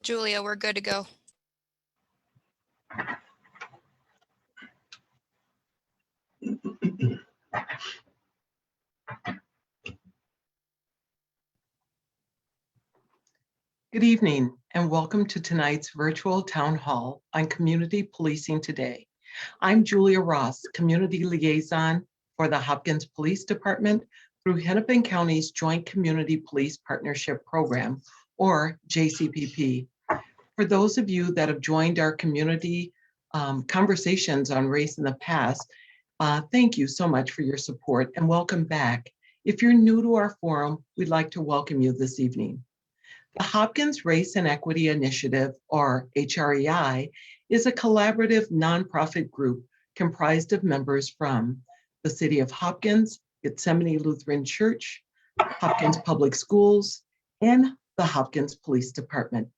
Julia, we're good to go. Good evening and welcome to tonight's virtual town hall on community policing today. I'm Julia Ross, community liaison for the Hopkins Police Department through Hennepin County's Joint Community Police Partnership Program, or JCPP. For those of you that have joined our community conversations on race in the past, thank you so much for your support and welcome back. If you're new to our forum, we'd like to welcome you this evening. The Hopkins Race and Equity Initiative, or HREI, is a collaborative nonprofit group comprised of members from the City of Hopkins, Gethsemane Lutheran Church, Hopkins Public Schools, and the Hopkins Police Department.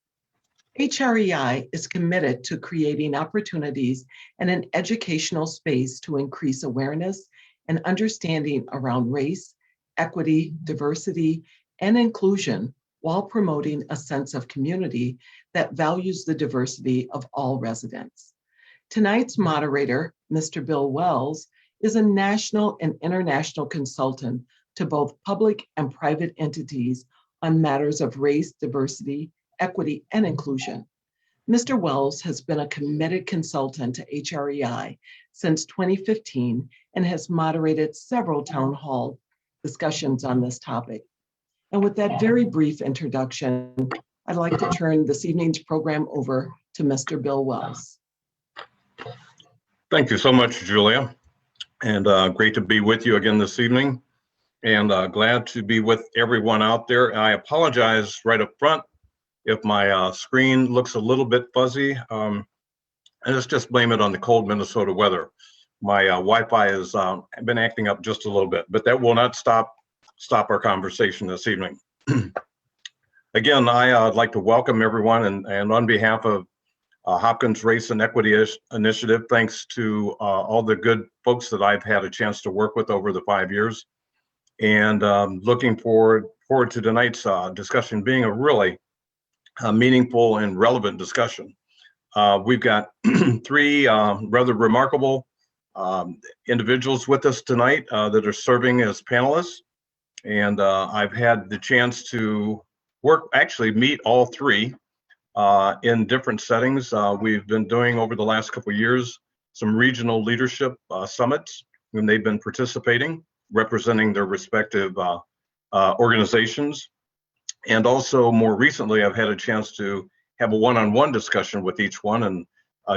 HREI is committed to creating opportunities and an educational space to increase awareness and understanding around race, equity, diversity, and inclusion, while promoting a sense of community that values the diversity of all residents. Tonight's moderator, Mr. Bill Wells, is a national and international consultant to both public and private entities on matters of race, diversity, equity, and inclusion. Mr. Wells has been a committed consultant to HREI since 2015 and has moderated several town hall discussions on this topic. And with that very brief introduction, I'd like to turn this evening's program over to Mr. Bill Wells. Thank you so much, Julia. And great to be with you again this evening. And glad to be with everyone out there. I apologize right up front if my screen looks a little bit fuzzy. And let's just blame it on the cold Minnesota weather. My Wi-Fi has been acting up just a little bit, but that will not stop our conversation this evening. Again, I'd like to welcome everyone, and on behalf of Hopkins Race and Equity Initiative, thanks to all the good folks that I've had a chance to work with over the 5 years, and looking forward to tonight's discussion being a really meaningful and relevant discussion. We've got three rather remarkable individuals with us tonight that are serving as panelists. And I've had the chance to meet all three in different settings. We've been doing over the last couple of years some regional leadership summits, and they've been participating, representing their respective organizations. And also more recently, I've had a chance to have a one-on-one discussion with each one, and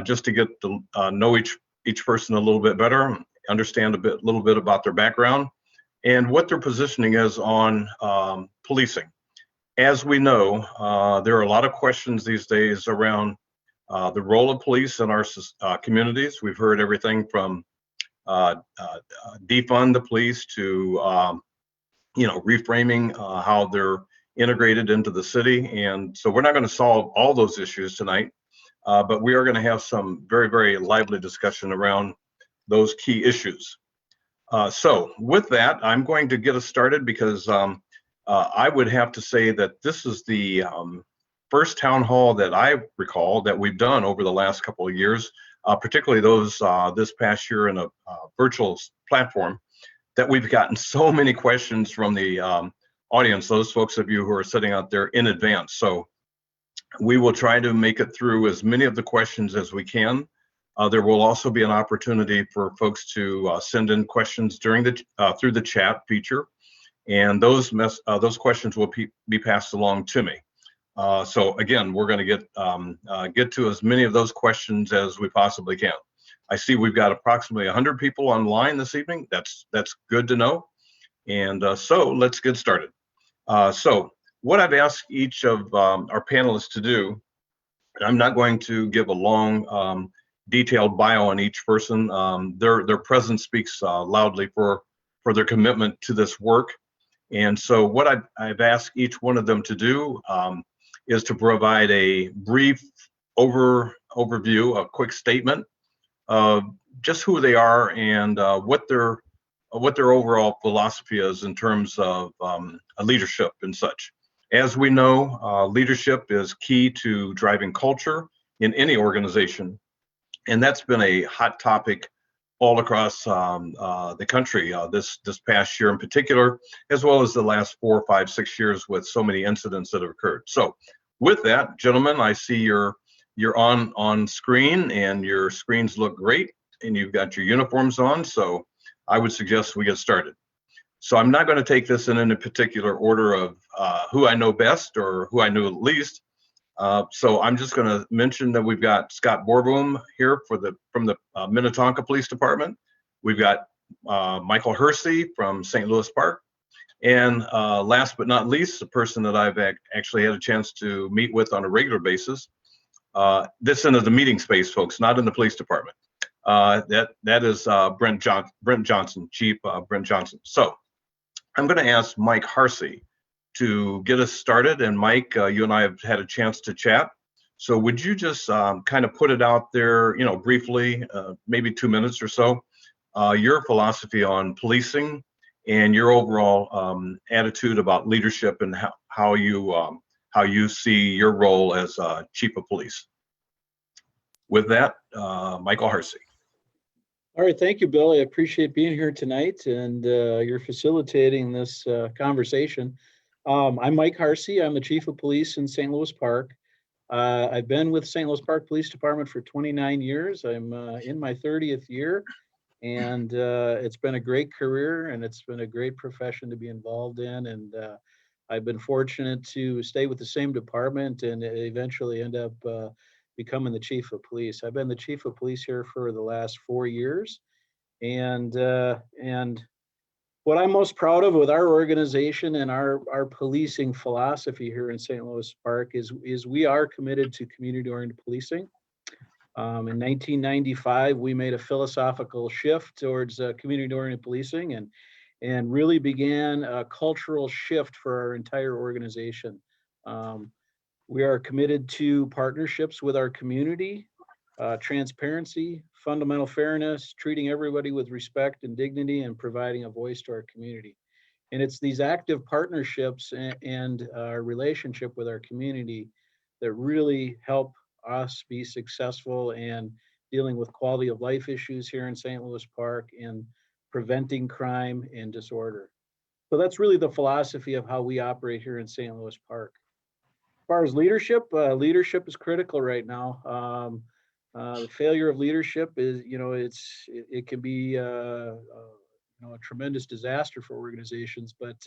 just to get to know each person a little bit better, understand a little bit about their background, and what their positioning is on policing. As we know, there are a lot of questions these days around the role of police in our communities. We've heard everything from defund the police to reframing how they're integrated into the city. And so we're not going to solve all those issues tonight, but we are going to have some very, very lively discussion around those key issues. So with that, I'm going to get us started because I would have to say that this is the first town hall that I recall that we've done over the last couple of years, particularly those this past year in a virtual platform, that we've gotten so many questions from the audience, those folks of you who are sitting out there in advance. So we will try to make it through as many of the questions as we can. There will also be an opportunity for folks to send in questions during through the chat feature, and those questions will be passed along to me. So again, we're going to get to as many of those questions as we possibly can. I see we've got approximately 100 people online this evening. That's good to know. And so let's get started. So what I've asked each of our panelists to do, I'm not going to give a long detailed bio on each person. Their presence speaks loudly for their commitment to this work. And so what I've asked each one of them to do is to provide a brief overview, a quick statement of just who they are and what their overall philosophy is in terms of leadership and such. As we know, leadership is key to driving culture in any organization, and that's been a hot topic all across the country this past year in particular, as well as the last 4, 5, 6 years with so many incidents that have occurred. So with that, gentlemen, I see you're on screen, and your screens look great, and you've got your uniforms on, so I would suggest we get started. So I'm not going to take this in any particular order of who I know best or who I knew least. So I'm just going to mention that we've got Scott Borboom here from the Minnetonka Police Department. We've got Michael Hersey from St. Louis Park. And last but not least, the person that I've actually had a chance to meet with on a regular basis. This into the meeting space, folks, not in the police department. That is Brent Johnson, Chief Brent Johnson. So I'm going to ask Mike Hersey to get us started. And Mike, you and I have had a chance to chat. So would you just kind of put it out there, briefly, maybe 2 minutes or so, your philosophy on policing and your overall attitude about leadership and how you see your role as chief of police. With that, Michael Hersey. All right, thank you, Bill. I appreciate being here tonight, and you're facilitating this conversation. I'm Mike Hersey. I'm the Chief of Police in St. Louis Park. I've been with St. Louis Park Police Department for 29 years. I'm in my 30th year, and it's been a great career, and it's been a great profession to be involved in. And I've been fortunate to stay with the same department and eventually end up becoming the Chief of Police. I've been the Chief of Police here for the last 4 years, and what I'm most proud of with our organization and our policing philosophy here in St. Louis Park is we are committed to community-oriented policing. In 1995, we made a philosophical shift towards community-oriented policing and really began a cultural shift for our entire organization. We are committed to partnerships with our community, transparency, fundamental fairness, treating everybody with respect and dignity, and providing a voice to our community. And it's these active partnerships and our relationship with our community that really help us be successful in dealing with quality of life issues here in St. Louis Park and preventing crime and disorder. So that's really the philosophy of how we operate here in St. Louis Park. As far as leadership, leadership is critical right now. The failure of leadership is, it can be, a tremendous disaster for organizations. But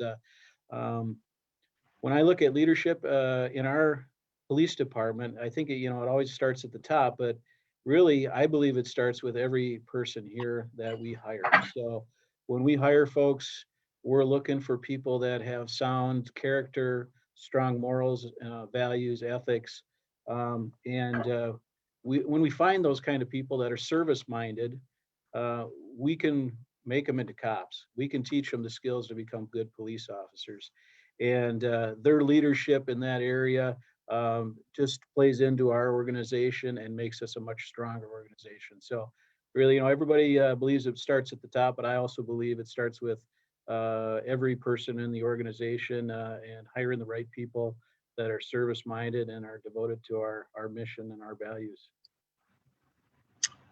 when I look at leadership in our police department, I think it always starts at the top. But really, I believe it starts with every person here that we hire. So when we hire folks, we're looking for people that have sound character, strong morals, values, ethics, and when we find those kind of people that are service-minded, we can make them into cops. We can teach them the skills to become good police officers. And their leadership in that area just plays into our organization and makes us a much stronger organization. So really, everybody believes it starts at the top, but I also believe it starts with every person in the organization and hiring the right people that are service-minded and are devoted to our mission and our values.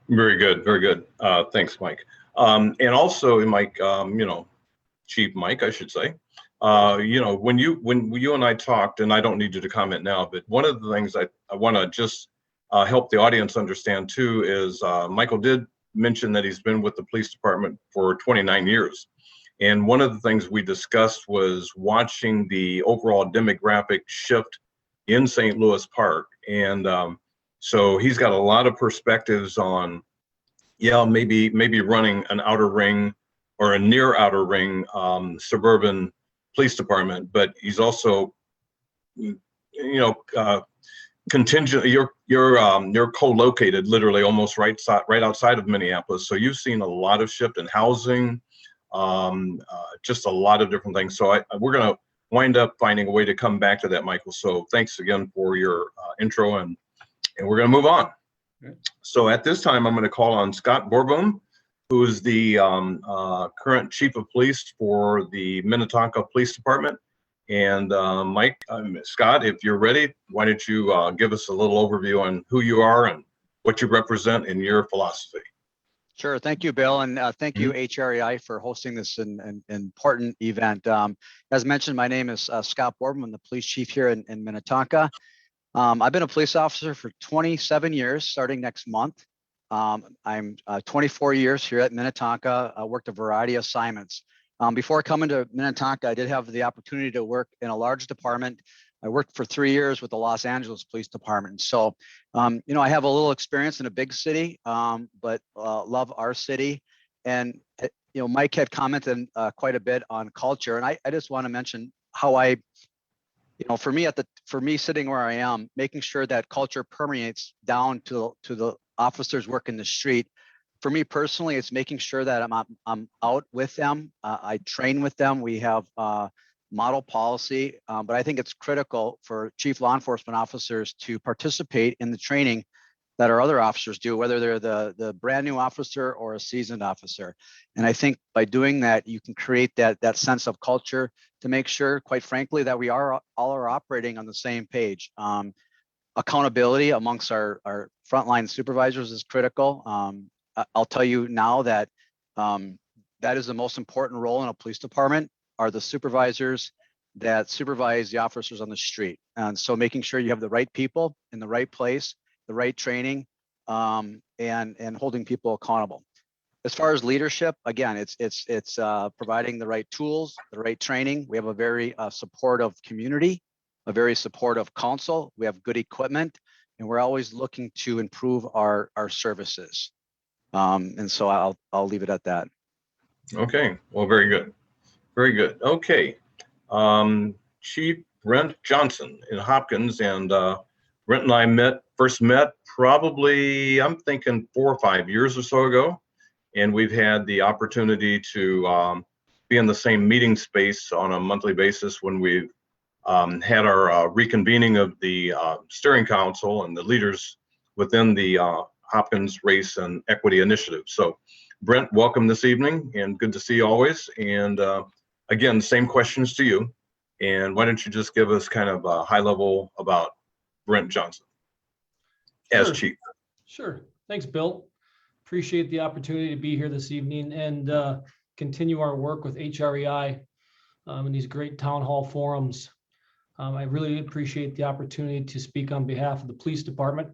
Very good, very good. Thanks, Mike. And also, Mike, Chief Mike, I should say. When you and I talked, and I don't need you to comment now, but one of the things I want to just help the audience understand too is Michael did mention that he's been with the police department for 29 years. And one of the things we discussed was watching the overall demographic shift in St. Louis Park. And so he's got a lot of perspectives on, maybe running an outer ring or a near outer ring suburban police department, but he's also, contingent. You're co-located literally almost right outside of Minneapolis. So you've seen a lot of shift in housing, just a lot of different things. So we're going to wind up finding a way to come back to that, Michael. So thanks again for your intro, and we're going to move on. Okay. So at this time, I'm going to call on Scott Borboom, who is the current chief of police for the Minnetonka Police Department. And Mike, Scott, if you're ready, why don't you give us a little overview on who you are and what you represent in your philosophy? Sure. Thank you, Bill. And thank you, HREI, for hosting this important event. As mentioned, my name is Scott Boardman. I'm the police chief here in Minnetonka. I've been a police officer for 27 years, starting next month. I'm 24 years here at Minnetonka. I worked a variety of assignments. Before coming to Minnetonka, I did have the opportunity to work in a large department. I worked for 3 years with the Los Angeles Police Department. So, I have a little experience in a big city, but love our city. And, Mike had commented quite a bit on culture. And I just want to mention how for me sitting where I am, making sure that culture permeates down to the officers working the street. For me personally, it's making sure that I'm out with them. I train with them. We have model policy, but I think it's critical for chief law enforcement officers to participate in the training that our other officers do, whether they're the brand new officer or a seasoned officer. And I think by doing that, you can create that sense of culture to make sure, quite frankly, that we all are operating on the same page. Accountability amongst our frontline supervisors is critical. I'll tell you now that that is the most important role in a police department, are the supervisors that supervise the officers on the street. And so making sure you have the right people in the right place, the right training, and holding people accountable. As far as leadership, again, it's providing the right tools, the right training. We have a very supportive community, a very supportive council. We have good equipment, and we're always looking to improve our services. And so I'll leave it at that. Okay, well, very good. Very good. Okay. Chief Brent Johnson in Hopkins, and Brent and I first met probably, I'm thinking 4 or 5 years or so ago. And we've had the opportunity to be in the same meeting space on a monthly basis when we've had our reconvening of the steering council and the leaders within the Hopkins Race and Equity Initiative. So Brent, welcome this evening, and good to see you always. And again, same questions to you. And why don't you just give us kind of a high level about Brent Johnson as chief? Sure. Thanks, Bill. Appreciate the opportunity to be here this evening and continue our work with HREI in these great town hall forums. I really appreciate the opportunity to speak on behalf of the police department.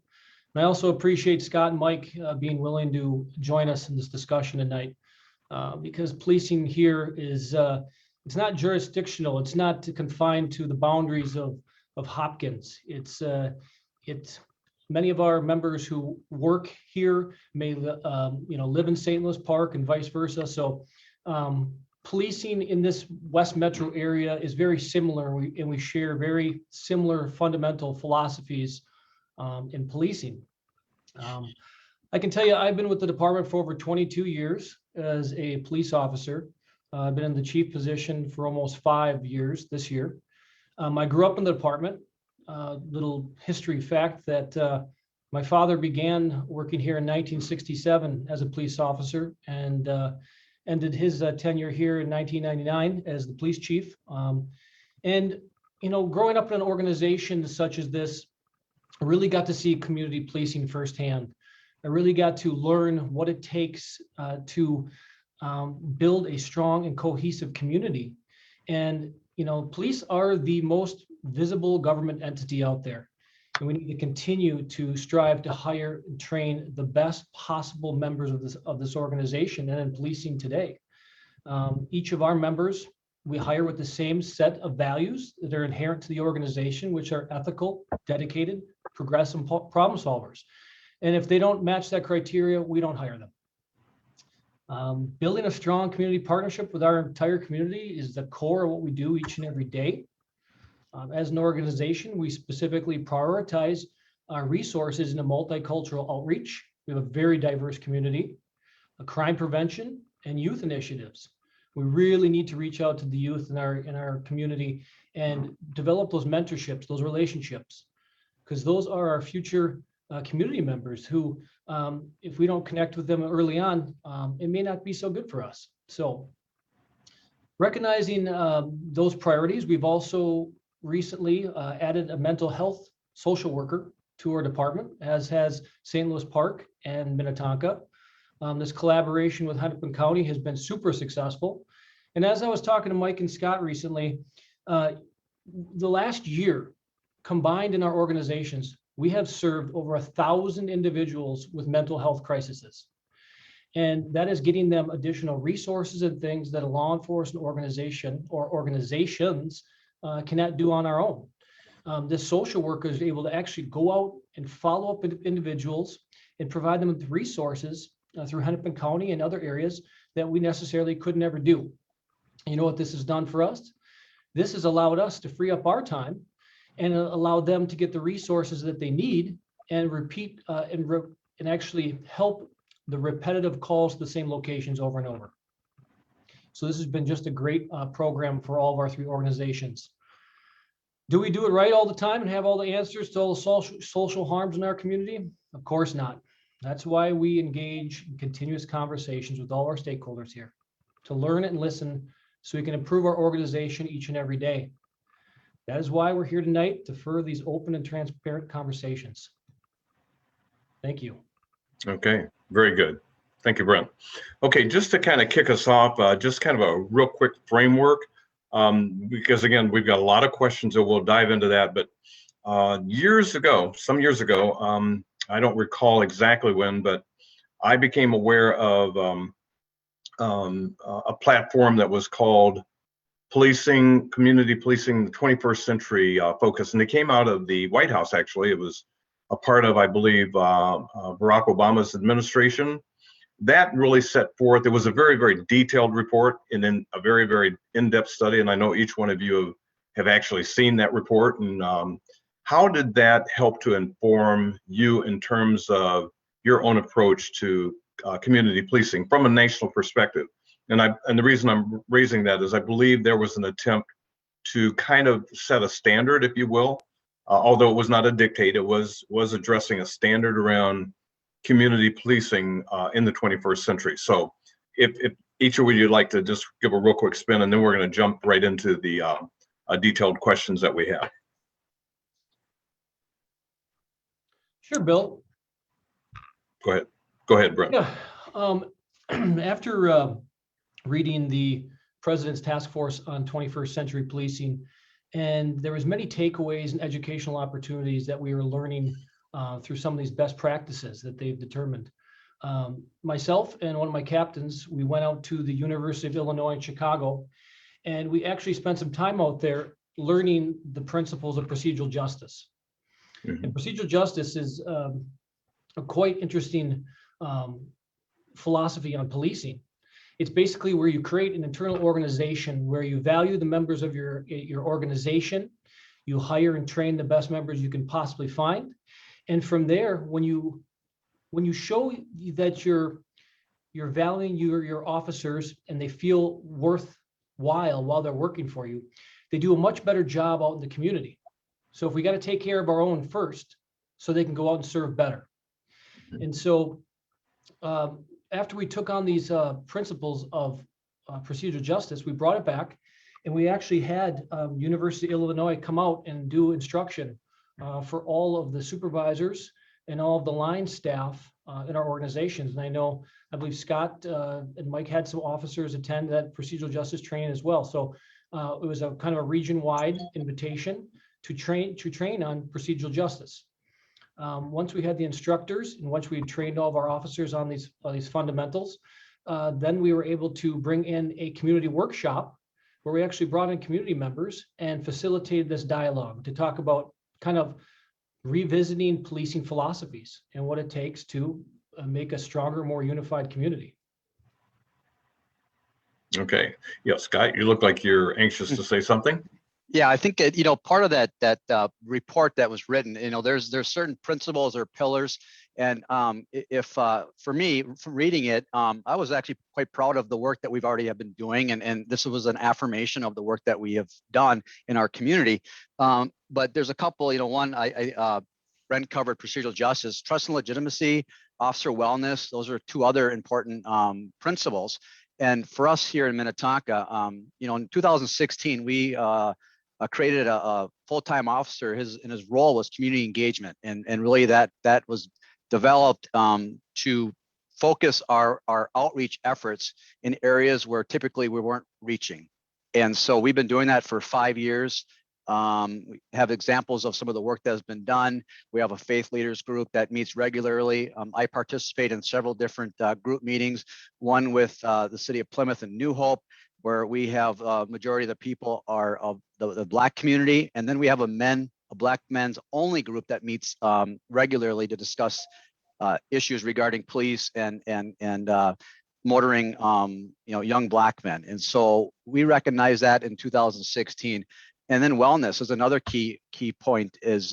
And I also appreciate Scott and Mike being willing to join us in this discussion tonight, because policing here is, it's not jurisdictional. It's not confined to the boundaries of Hopkins. It's many of our members who work here may live in St. Louis Park and vice versa. So policing in this West Metro area is very similar, and we share very similar fundamental philosophies in policing. I can tell you, I've been with the department for over 22 years as a police officer. I've been in the chief position for almost 5 years this year. I grew up in the department. Little history fact that my father began working here in 1967 as a police officer and ended his tenure here in 1999 as the police chief. And growing up in an organization such as this, I really got to see community policing firsthand. I really got to learn what it takes to build a strong and cohesive community. And police are the most visible government entity out there, and we need to continue to strive to hire and train the best possible members of this organization and in policing today. Each of our members we hire with the same set of values that are inherent to the organization, which are ethical, dedicated, progressive problem solvers. And if they don't match that criteria, we don't hire them. Building a strong community partnership with our entire community is the core of what we do each and every day. As an organization, we specifically prioritize our resources into multicultural outreach. We have a very diverse community, crime prevention, and youth initiatives. We really need to reach out to the youth in our community and develop those mentorships, those relationships, because those are our future community members who, if we don't connect with them early on, it may not be so good for us. So Recognizing those priorities, we've also recently added a mental health social worker to our department, as has St. Louis Park and Minnetonka. This collaboration with Hennepin County has been super successful. And as I was talking to Mike and Scott recently, the last year combined in our organizations, we have served over 1,000 individuals with mental health crises. And that is getting them additional resources and things that a law enforcement organization or organizations cannot do on our own. This social worker is able to actually go out and follow up with individuals and provide them with resources through Hennepin County and other areas that we necessarily could never do. You know what this has done for us? This has allowed us to free up our time and allow them to get the resources that they need and repeat and actually help the repetitive calls to the same locations over and over. So this has been just a great program for all of our 3 organizations. Do we do it right all the time and have all the answers to all the social harms in our community? Of course not. That's why we engage in continuous conversations with all our stakeholders here to learn and listen so we can improve our organization each and every day. That is why we're here tonight, to further these open and transparent conversations. Thank you. Okay, very good. Thank you, Brent. Okay, just to kind of kick us off, just kind of a real quick framework, because again, we've got a lot of questions, so we'll dive into that. But some years ago, I don't recall exactly when, but I became aware of a platform that was called Community Policing, the 21st Century Focus. And it came out of the White House, actually. It was a part of, I believe, Barack Obama's administration. That really set forth, it was a very, very detailed report and then a very, very in-depth study. And I know each one of you have actually seen that report. And how did that help to inform you in terms of your own approach to community policing from a national perspective? And the reason I'm raising that is I believe there was an attempt to kind of set a standard, if you will, although it was not a dictate, it was addressing a standard around community policing in the 21st century. So if each of you would like to just give a real quick spin, and then we're going to jump right into the detailed questions that we have. Sure, Bill. Go ahead, Brent. Yeah. After reading the President's Task Force on 21st Century Policing, and there was many takeaways and educational opportunities that we were learning through some of these best practices that they've determined. Myself and one of my captains, we went out to the University of Illinois in Chicago, and we actually spent some time out there learning the principles of procedural justice. Mm-hmm. And procedural justice is a quite interesting philosophy on policing. It's basically where you create an internal organization where you value the members of your organization, you hire and train the best members you can possibly find. And from there, when you show that you're valuing your officers and they feel worthwhile while they're working for you, they do a much better job out in the community. So if we got to take care of our own first, so they can go out and serve better. And so after we took on these principles of procedural justice, we brought it back, and we actually had University of Illinois come out and do instruction for all of the supervisors and all of the line staff in our organizations. And I believe Scott and Mike had some officers attend that procedural justice training as well. So it was a kind of a region-wide invitation to train on procedural justice. Once we had the instructors and once we had trained all of our officers on these fundamentals, then we were able to bring in a community workshop where we actually brought in community members and facilitated this dialogue to talk about kind of revisiting policing philosophies and what it takes to make a stronger, more unified community. Okay. Yeah, Scott, you look like you're anxious to say something. Yeah, I think part of that report that was written, there's certain principles or pillars, and if for me, from reading it, I was actually quite proud of the work that we've already have been doing, and this was an affirmation of the work that we have done in our community. But there's a couple, one Brent covered procedural justice, trust and legitimacy, officer wellness. Those are two other important principles. And for us here in Minnetonka, in 2016, we created a full-time officer. His role was community engagement, and really that was developed to focus our outreach efforts in areas where typically we weren't reaching. And so we've been doing that for 5 years. We have examples of some of the work that has been done. We have a faith leaders group that meets regularly. I participate in several different group meetings, one with the city of Plymouth and New Hope, where we have majority of the people are of the Black community. And then we have a Black men's only group that meets regularly to discuss issues regarding police and motoring, young Black men. And so we recognize that in 2016. And then wellness is another key point, is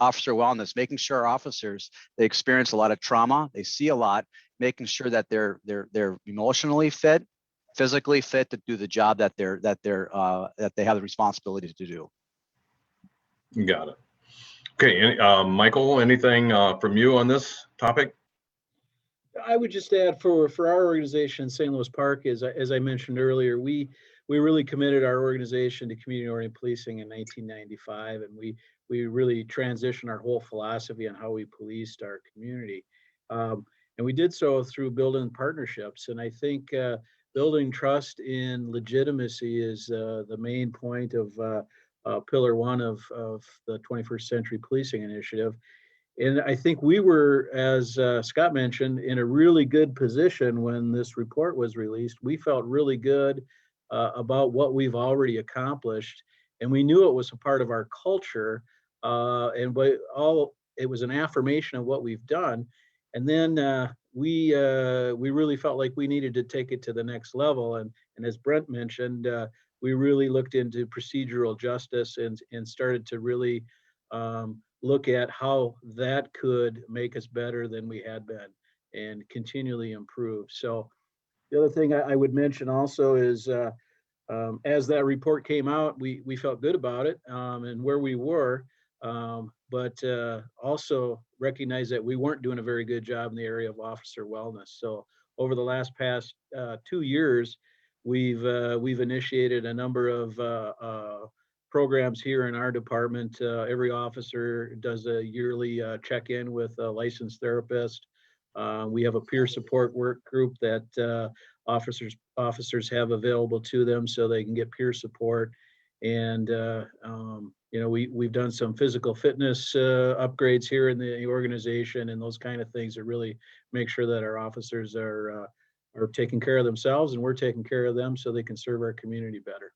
officer wellness, making sure our officers, they experience a lot of trauma, they see a lot, making sure that they're emotionally fit, physically fit to do the job that they have the responsibility to do. Got it. Okay, Michael, anything from you on this topic? I would just add for our organization, St. Louis Park, as I mentioned earlier, we really committed our organization to community-oriented policing in 1995, and we really transitioned our whole philosophy on how we policed our community. And we did so through building partnerships. And I think building trust in legitimacy is the main point of pillar one of the 21st Century Policing Initiative. And I think we were, as Scott mentioned, in a really good position when this report was released. We felt really good about what we've already accomplished, and we knew it was a part of our culture, it was an affirmation of what we've done. And then we really felt like we needed to take it to the next level. And as Brent mentioned, we really looked into procedural justice and started to really look at how that could make us better than we had been and continually improve. So the other thing I would mention also is as that report came out, we felt good about it and where we were, but also recognize that we weren't doing a very good job in the area of officer wellness. So over the past 2 years, we've initiated a number of programs here in our department. Every officer does a yearly check-in with a licensed therapist. We have a peer support work group that officers have available to them so they can get peer support. And we've done some physical fitness upgrades here in the organization, and those kind of things that really make sure that our officers are taking care of themselves, and we're taking care of them so they can serve our community better.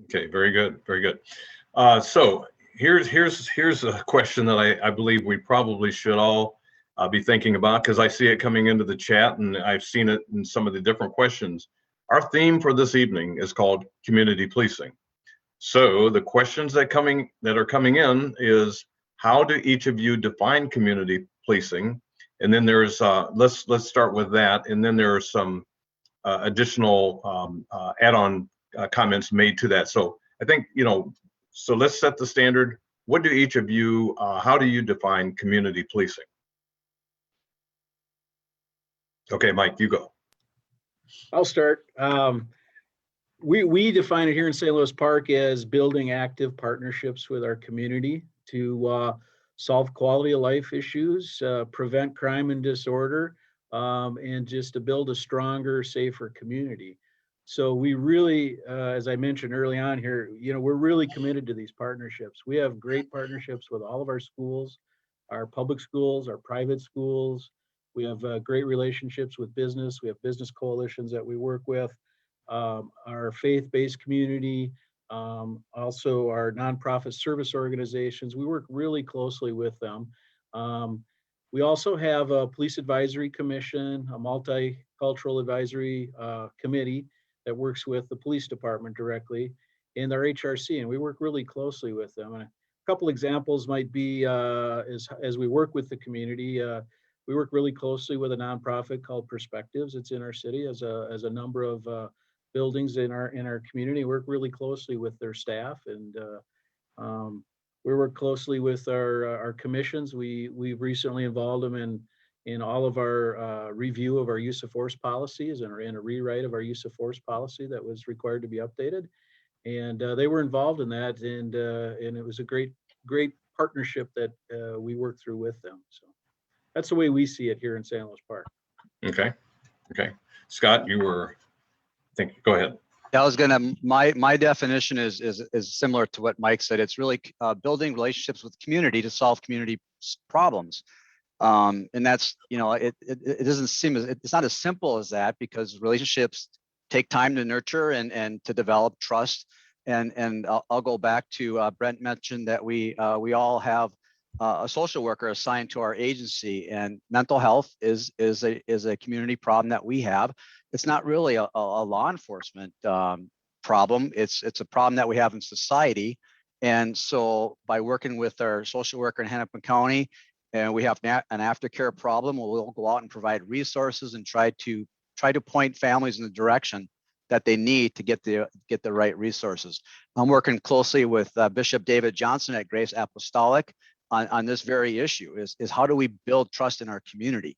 Okay, very good, very good. So here's a question that I believe we probably should all be thinking about, because I see it coming into the chat and I've seen it in some of the different questions. Our theme for this evening is called community policing. So the questions that are coming in is, how do each of you define community policing? And then there's let's start with that, and then there are some additional add-on comments made to that. So I think, so let's set the standard. What do each of you, how do you define community policing? Okay, Mike, you go. I'll start. We define it here in St. Louis Park as building active partnerships with our community to solve quality of life issues, prevent crime and disorder, and just to build a stronger, safer community. So we really, as I mentioned early on here, we're really committed to these partnerships. We have great partnerships with all of our schools, our public schools, our private schools. We have great relationships with business. We have business coalitions that we work with, our faith-based community, also our nonprofit service organizations. We work really closely with them. We also have a police advisory commission, a multicultural advisory committee that works with the police department directly, and our HRC, and we work really closely with them. And a couple examples might be as we work with the community, we work really closely with a nonprofit called Perspectives. It's in our city as a number of buildings in our community. We work really closely with their staff, and we work closely with our commissions. We've recently involved them in all of our review of our use of force policies and in a rewrite of our use of force policy that was required to be updated. And they were involved in that, and it was a great partnership that we worked through with them. So that's the way we see it here in San Luis Park. Okay. Okay. Scott, you were, go ahead. Yeah, I was gonna, my definition is similar to what Mike said. It's really building relationships with community to solve community problems. And that's, it doesn't seem it's not as simple as that, because relationships take time to nurture and to develop trust. And I'll go back to Brent mentioned that we all have a social worker assigned to our agency, and mental health is a community problem that we have. It's not really a law enforcement problem. It's a problem that we have in society. And so by working with our social worker in Hennepin County, and we have an aftercare problem, we'll go out and provide resources and try to point families in the direction that they need to get the right resources. I'm working closely with Bishop David Johnson at Grace Apostolic on this very issue, is how do we build trust in our community?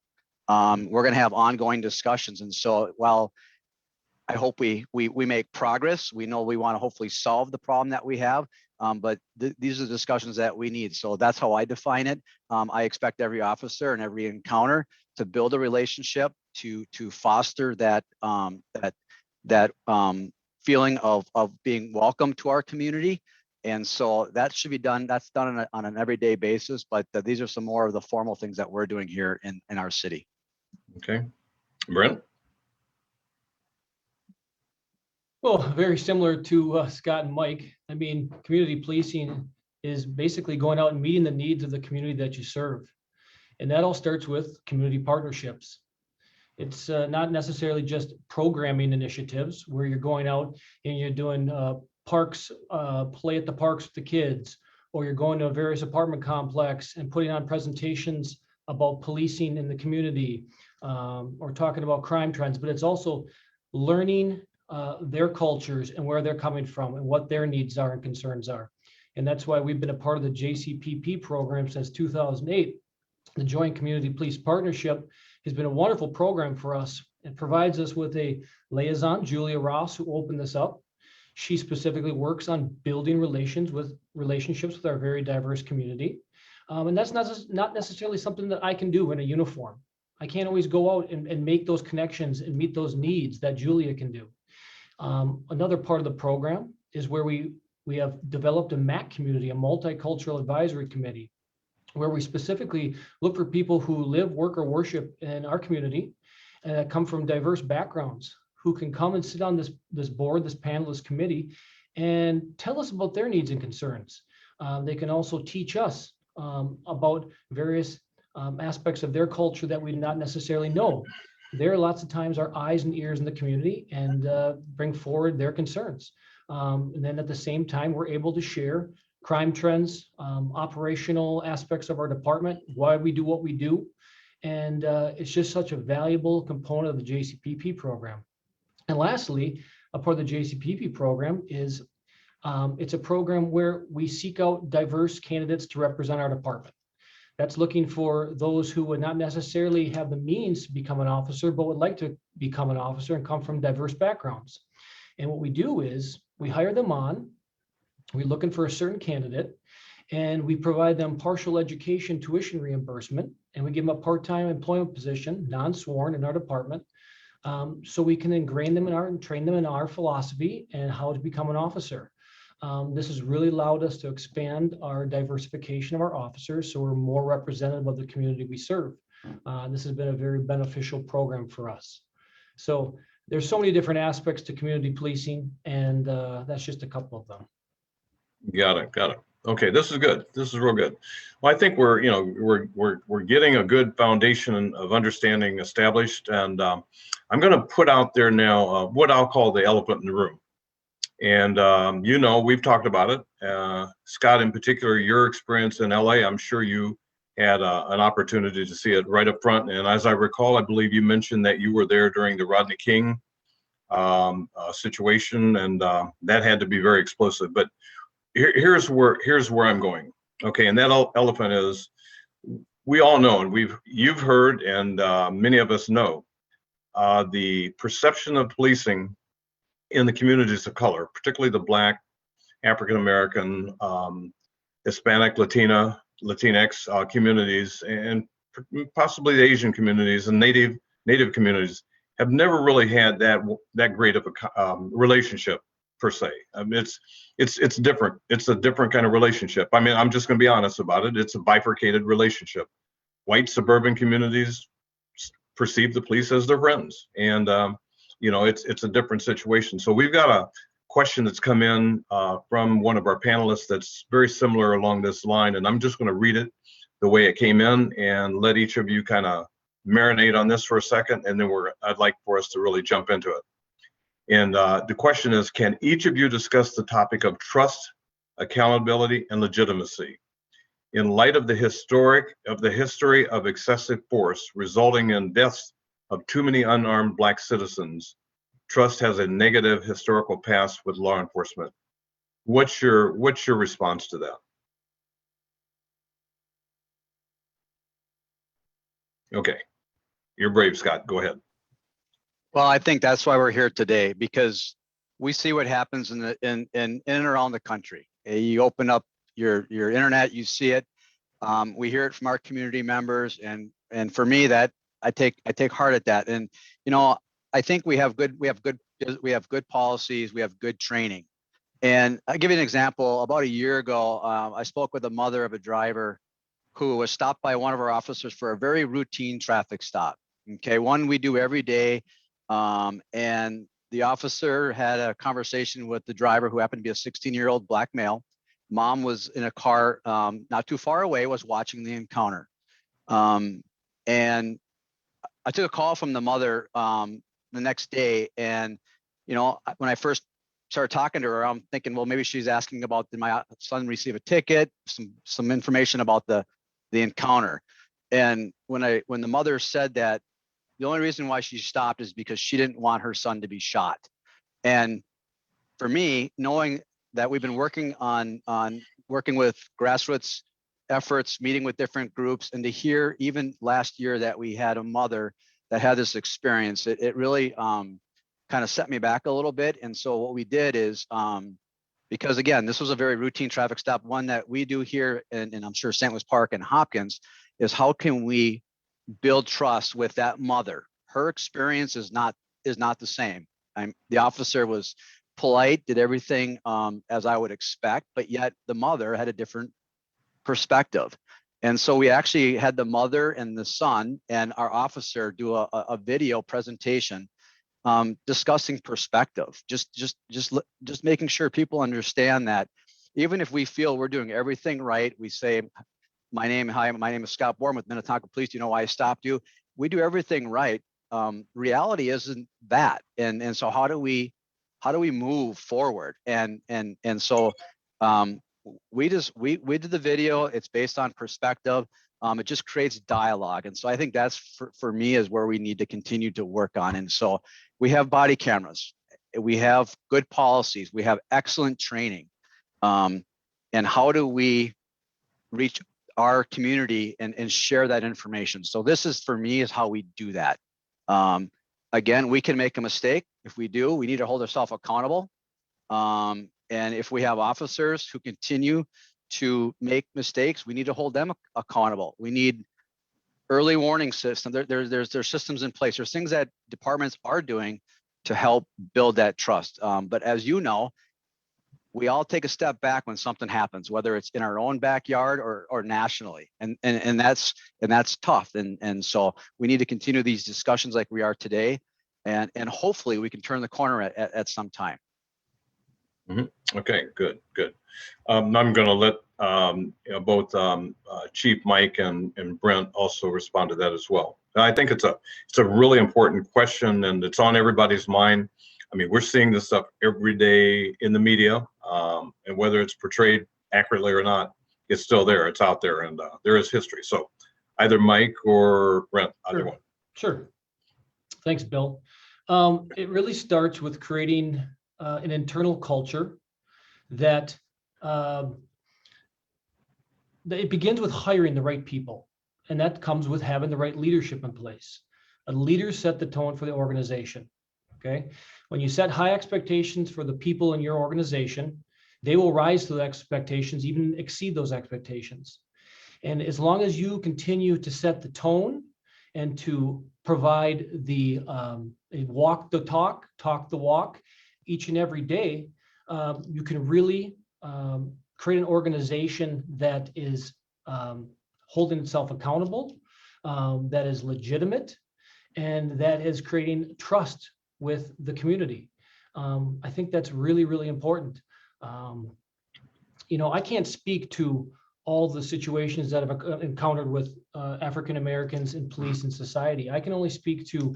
We're going to have ongoing discussions. And so while I hope we make progress, we know we want to hopefully solve the problem that we have, but these are the discussions that we need. So that's how I define it. I expect every officer and every encounter to build a relationship, to foster that feeling of being welcome to our community. And so that should be done. That's done on an everyday basis, but these are some more of the formal things that we're doing here in our city. Okay. Brent? Well, very similar to Scott and Mike. I mean, community policing is basically going out and meeting the needs of the community that you serve. And that all starts with community partnerships. It's not necessarily just programming initiatives where you're going out and you're doing parks, play at the parks with the kids, or you're going to a various apartment complex and putting on presentations about policing in the community, or talking about crime trends, but it's also learning their cultures and where they're coming from and what their needs are and concerns are. And that's why we've been a part of the JCPP program since 2008. The Joint Community Police Partnership has been a wonderful program for us. It provides us with a liaison, Julia Ross, who opened this up. She specifically works on building relationships with our very diverse community. And that's not necessarily something that I can do in a uniform. I can't always go out and make those connections and meet those needs that Julia can do. Another part of the program is where we have developed a MAC community, a multicultural advisory committee, where we specifically look for people who live, work, or worship in our community and come from diverse backgrounds, who can come and sit on this board, this panel, this committee, and tell us about their needs and concerns. They can also teach us about various aspects of their culture that we do not necessarily know. They're lots of times our eyes and ears in the community and bring forward their concerns. And then at the same time, we're able to share crime trends, operational aspects of our department, why we do what we do. And it's just such a valuable component of the JCPP program. And lastly, a part of the JCPP program is it's a program where we seek out diverse candidates to represent our department. That's looking for those who would not necessarily have the means to become an officer, but would like to become an officer and come from diverse backgrounds. And what we do is we hire them on, we're looking for a certain candidate, and we provide them partial education tuition reimbursement, and we give them a part-time employment position, non-sworn, in our department, so we can ingrain them and train them in our philosophy and how to become an officer. This has really allowed us to expand our diversification of our officers, so we're more representative of the community we serve. This has been a very beneficial program for us. So there's so many different aspects to community policing, and that's just a couple of them. Got it. Okay, this is good. This is real good. Well, I think we're getting a good foundation of understanding established, and I'm going to put out there now what I'll call the elephant in the room. And we've talked about it. Scott, in particular, your experience in LA, I'm sure you had an opportunity to see it right up front. And as I recall, I believe you mentioned that you were there during the Rodney King situation, and that had to be very explosive. But here's where I'm going. Okay, and that elephant is, we all know, and you've heard, and many of us know, the perception of policing in the communities of color, particularly the Black, African American, Hispanic, Latinx communities, and possibly the Asian communities and Native communities, have never really had that great of a relationship per se. I mean, it's different. It's a different kind of relationship. I mean, I'm just going to be honest about it. It's a bifurcated relationship. White suburban communities perceive the police as their friends, and it's a different situation. So we've got a question that's come in from one of our panelists that's very similar along this line, and I'm just going to read it the way it came in and let each of you kind of marinate on this for a second, and then I'd like for us to really jump into it. And the question is, can each of you discuss the topic of trust, accountability, and legitimacy in light of the history of excessive force resulting in deaths of too many unarmed Black citizens? Trust has a negative historical past with law enforcement. What's your response to that? Okay, you're brave, Scott. Go ahead. Well, I think that's why we're here today, because we see what happens in and around the country. You open up your internet, you see it. We hear it from our community members, and for me, that I take heart at that. And I think we have good policies, we have good training. And I'll give you an example. About a year ago, I spoke with a mother of a driver who was stopped by one of our officers for a very routine traffic stop. Okay, one we do every day. And the officer had a conversation with the driver, who happened to be a 16-year-old Black male. Mom was in a car not too far away, was watching the encounter. And I took a call from the mother the next day, and when I first started talking to her, I'm thinking, well, maybe she's asking about, did my son receive a ticket, some information about the encounter. And when the mother said that, the only reason why she stopped is because she didn't want her son to be shot. And for me, knowing that we've been working on working with grassroots efforts, meeting with different groups, and to hear even last year that we had a mother that had this experience, it really kind of set me back a little bit. And so what we did is, because again, this was a very routine traffic stop, one that we do here, and I'm sure St. Louis Park and Hopkins, is how can we build trust with that mother? Her experience is not the same. The officer was polite, did everything as I would expect, but yet the mother had a different perspective. And so we actually had the mother and the son and our officer do a video presentation discussing perspective, just making sure people understand that even if we feel we're doing everything right, we say, my name is Scott Bourne with Minnetonka Police. Do you know why I stopped you? We do everything right. Reality isn't that. And so how do we move forward? And so we did the video. It's based on perspective. It just creates dialogue. And so I think that's for me is where we need to continue to work on. And so we have body cameras, we have good policies, we have excellent training. And how do we reach our community and share that information? So this is, for me, is how we do that. Again, we can make a mistake. If we do, we need to hold ourselves accountable. And if we have officers who continue to make mistakes, we need to hold them accountable. We need early warning system. There's systems in place. There's things that departments are doing to help build that trust. But as you know, we all take a step back when something happens, whether it's in our own backyard or nationally, and that's tough. And so we need to continue these discussions like we are today, and hopefully we can turn the corner at some time. Mm-hmm. Okay, good. I'm going to let both Chief Mike and Brent also respond to that as well. And I think it's a really important question, and it's on everybody's mind. I mean, we're seeing this stuff every day in the media, and whether it's portrayed accurately or not, it's still there. It's out there, and there is history. So either Mike or Brent, either one. Sure. Thanks, Bill. It really starts with creating an internal culture that it begins with hiring the right people. and that comes with having the right leadership in place. A leader set the tone for the organization. Okay. When you set high expectations for the people in your organization, they will rise to the expectations, even exceed those expectations. And as long as you continue to set the tone and to provide the walk the talk, talk the walk each and every day, you can really create an organization that is holding itself accountable, that is legitimate, and that is creating trust with the community. I think that's really, really important. I can't speak to all the situations that I've encountered with African Americans in police and society. I can only speak to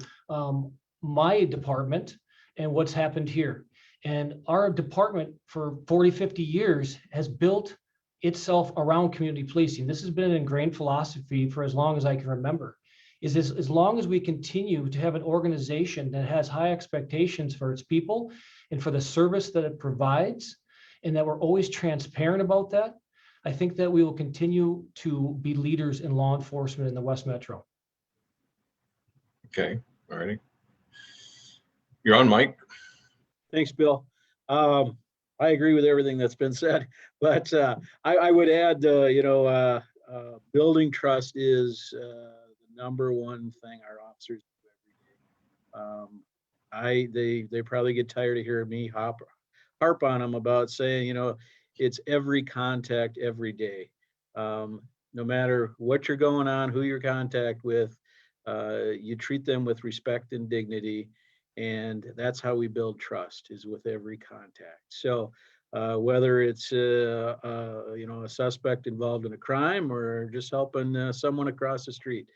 my department and what's happened here. And our department for 40, 50 years has built itself around community policing. This has been an ingrained philosophy for as long as I can remember. As long as we continue to have an organization that has high expectations for its people and for the service that it provides, and that we're always transparent about that, I think that we will continue to be leaders in law enforcement in the West Metro. Okay, all righty. You're on, Mike. Thanks, Bill. I agree with everything that's been said, but I would add, building trust is the number one thing our officers do every day. They probably get tired of hearing me harp on them about saying, it's every contact every day. No matter what you're going on, who you're contact with, you treat them with respect and dignity. And that's how we build trust, is with every contact. So whether it's a suspect involved in a crime or just helping someone across the street,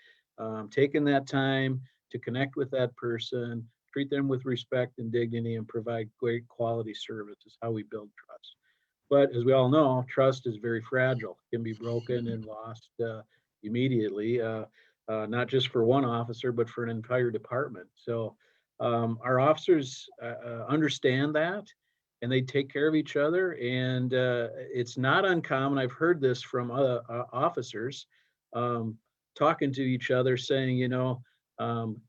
taking that time to connect with that person, treat them with respect and dignity, and provide great quality service is how we build trust. But as we all know, trust is very fragile. It can be broken and lost immediately, not just for one officer, but for an entire department. So our officers understand that, and they take care of each other. And it's not uncommon. I've heard this from other officers talking to each other, saying,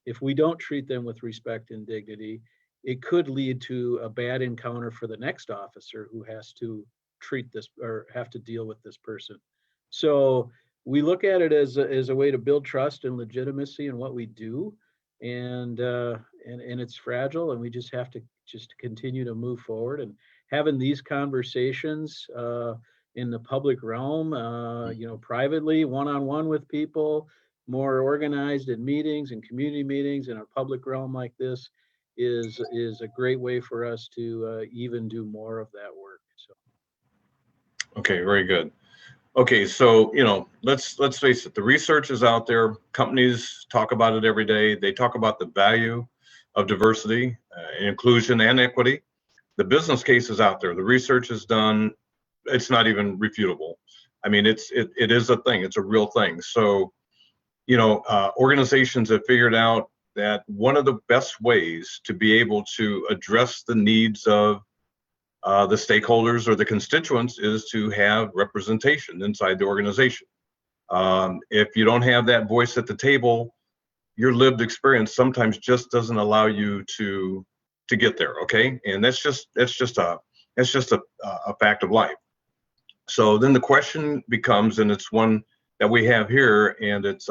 if we don't treat them with respect and dignity, it could lead to a bad encounter for the next officer who has to treat this or have to deal with this person. So we look at it as a way to build trust and legitimacy in what we do. And it's fragile, and we just have to continue to move forward. And having these conversations in the public realm, privately, one-on-one with people, more organized in meetings and community meetings in a public realm like this is a great way for us to even do more of that work. So. Okay, very good. Okay, so let's face it. The research is out there. Companies talk about it every day. They talk about the value of diversity, inclusion, and equity. The business case is out there. The research is done. It's not even refutable. I mean, it is a thing. It's a real thing. So, organizations have figured out that one of the best ways to be able to address the needs of the stakeholders or the constituents is to have representation inside the organization. If you don't have that voice at the table, your lived experience sometimes just doesn't allow you to get there. Okay, and that's just a fact of life. So then the question becomes, and it's one that we have here, and it's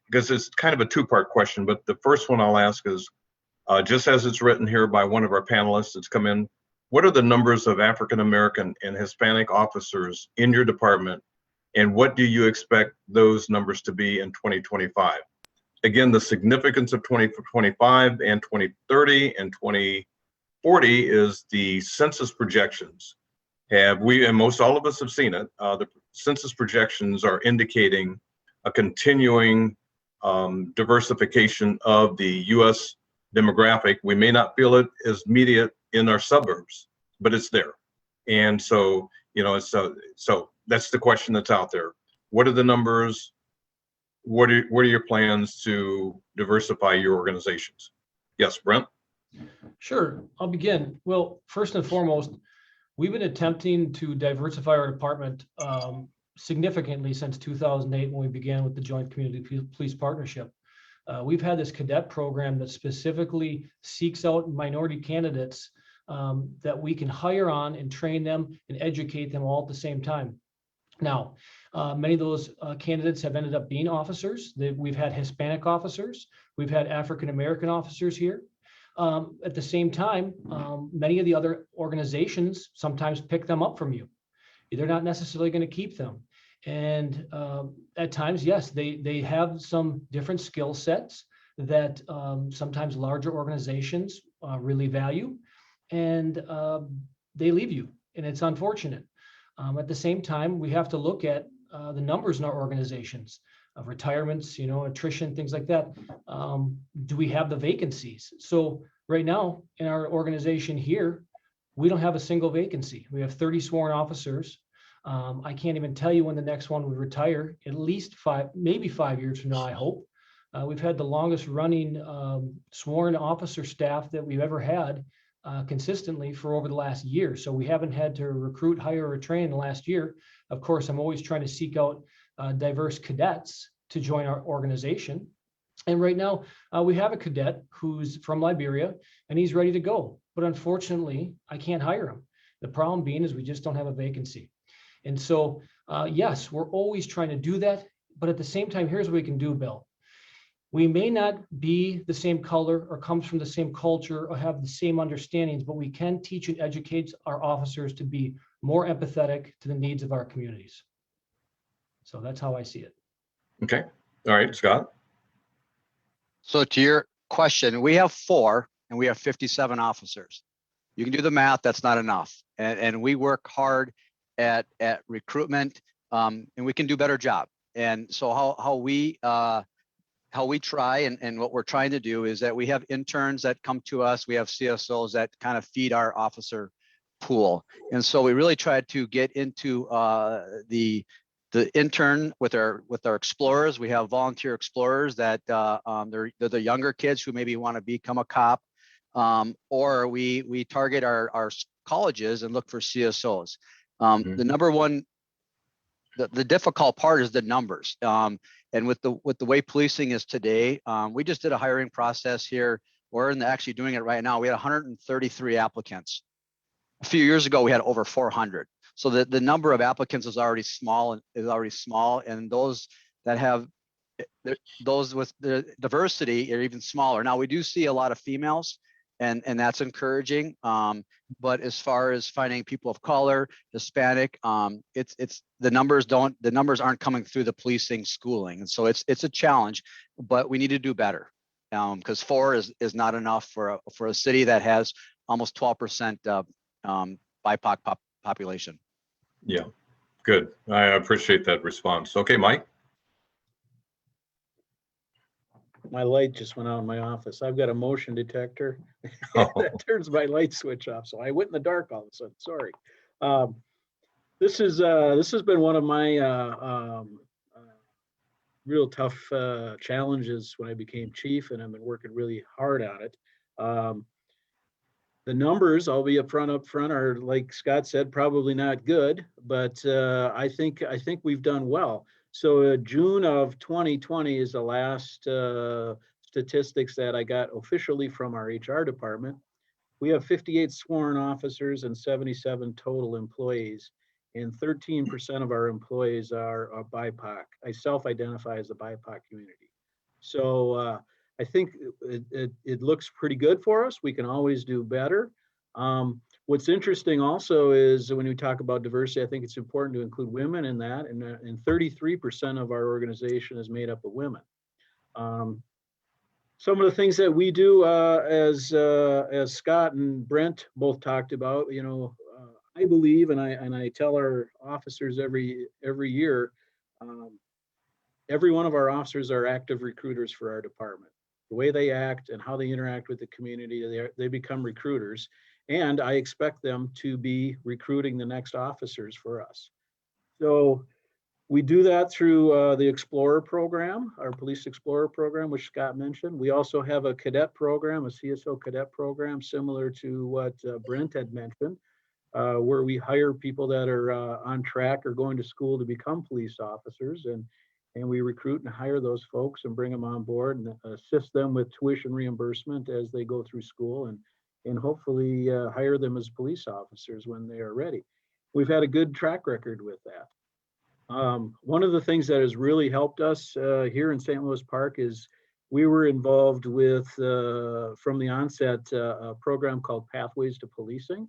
because it's kind of a two-part question, but the first one I'll ask is, just as it's written here by one of our panelists that's come in, what are the numbers of African American and Hispanic officers in your department, and what do you expect those numbers to be in 2025? Again, the significance of 2025 and 2030 and 2040 is the census projections. And most all of us have seen it. The census projections are indicating a continuing diversification of the U.S. demographic. We may not feel it as immediate in our suburbs, but it's there. And so, so that's the question that's out there. What are the numbers? What are your plans to diversify your organizations? Yes, Brent? Sure, I'll begin. Well, first and foremost, we've been attempting to diversify our department significantly since 2008 when we began with the Joint Community Police Partnership. We've had this cadet program that specifically seeks out minority candidates that we can hire on and train them and educate them all at the same time. Now, many of those candidates have ended up being officers. We've had Hispanic officers. We've had African-American officers here. At the same time, many of the other organizations sometimes pick them up from you. They're not necessarily going to keep them. And at times, yes, they have some different skill sets that sometimes larger organizations really value, and they leave you, and it's unfortunate. At the same time, we have to look at the numbers in our organizations of retirements, attrition, things like that. Do we have the vacancies? So right now in our organization here, we don't have a single vacancy. We have 30 sworn officers. I can't even tell you when the next one would retire, at least 5, maybe 5 years from now, I hope. We've had the longest running sworn officer staff that we've ever had consistently for over the last year. So we haven't had to recruit, hire, or train in the last year. Of course, I'm always trying to seek out diverse cadets to join our organization. And right now we have a cadet who's from Liberia and he's ready to go. But unfortunately, I can't hire him. The problem being is we just don't have a vacancy. And so, yes, we're always trying to do that. But at the same time, here's what we can do, Bill. We may not be the same color or comes from the same culture or have the same understandings, but we can teach and educate our officers to be more empathetic to the needs of our communities. So that's how I see it. Okay. All right, Scott. So to your question, we have 4 and we have 57 officers. You can do the math, that's not enough. And we work hard at recruitment, and we can do a better job. And so how we try and what we're trying to do is that we have interns that come to us. We have CSOs that kind of feed our officer pool. And so we really try to get into the intern with our explorers. We have volunteer explorers that they're the younger kids who maybe want to become a cop, or we target our colleges and look for CSOs. The number one, the difficult part is the numbers. And with the way policing is today, we just did a hiring process here. We're actually doing it right now. We had 133 applicants. A few years ago, we had over 400. So the number of applicants is already small, and those that have those with the diversity are even smaller. Now we do see a lot of females, and that's encouraging. But as far as finding people of color, Hispanic, it's the numbers aren't coming through the policing schooling, and so it's a challenge. But we need to do better, because 4 is not enough for a city that has almost 12% BIPOC population. Yeah, good. I appreciate that response. Okay, Mike. My light just went out in my office. I've got a motion detector Oh. that turns my light switch off. So I went in the dark all of a sudden. Sorry. This has been one of my real tough challenges when I became chief, and I've been working really hard on it. The numbers, I'll be up front, are, like Scott said, probably not good, but I think we've done well. So June of 2020 is the last statistics that I got officially from our HR department. We have 58 sworn officers and 77 total employees, and 13% of our employees are BIPOC. I self-identify as the BIPOC community. So I think it looks pretty good for us. We can always do better. What's interesting also is when we talk about diversity, I think it's important to include women in that, and 33% of our organization is made up of women. Some of the things that we do, as Scott and Brent both talked about, I believe, and I tell our officers every year, every one of our officers are active recruiters for our department. The way they act and how they interact with the community, they become recruiters. And I expect them to be recruiting the next officers for us. So we do that through the Explorer program, our Police Explorer program, which Scott mentioned. We also have a cadet program, a CSO cadet program, similar to what Brent had mentioned. where we hire people that are on track or going to school to become police officers, and we recruit and hire those folks and bring them on board and assist them with tuition reimbursement as they go through school, and hopefully hire them as police officers when they are ready. We've had a good track record with that. One of the things that has really helped us here in St. Louis Park is we were involved with, from the onset, a program called Pathways to Policing.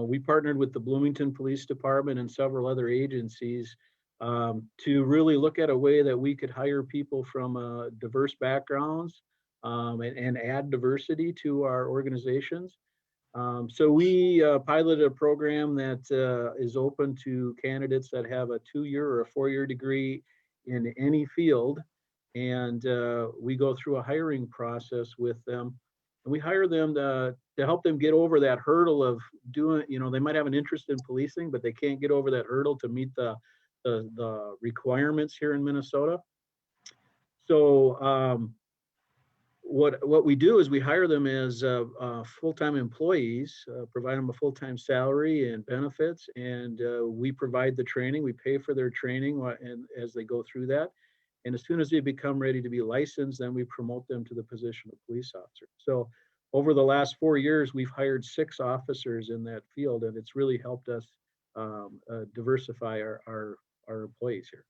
We partnered with the Bloomington Police Department and several other agencies to really look at a way that we could hire people from diverse backgrounds and add diversity to our organizations. So we piloted a program that is open to candidates that have a 2-year or a 4-year degree in any field. And we go through a hiring process with them. And we hire them to help them get over that hurdle of doing, they might have an interest in policing, but they can't get over that hurdle to meet the requirements here in Minnesota. So what we do is we hire them as full-time employees, provide them a full-time salary and benefits, and we provide the training. We pay for their training and as they go through that. And as soon as they become ready to be licensed, then we promote them to the position of police officer. So over the last 4 years, we've hired 6 officers in that field, and it's really helped us diversify our employees here.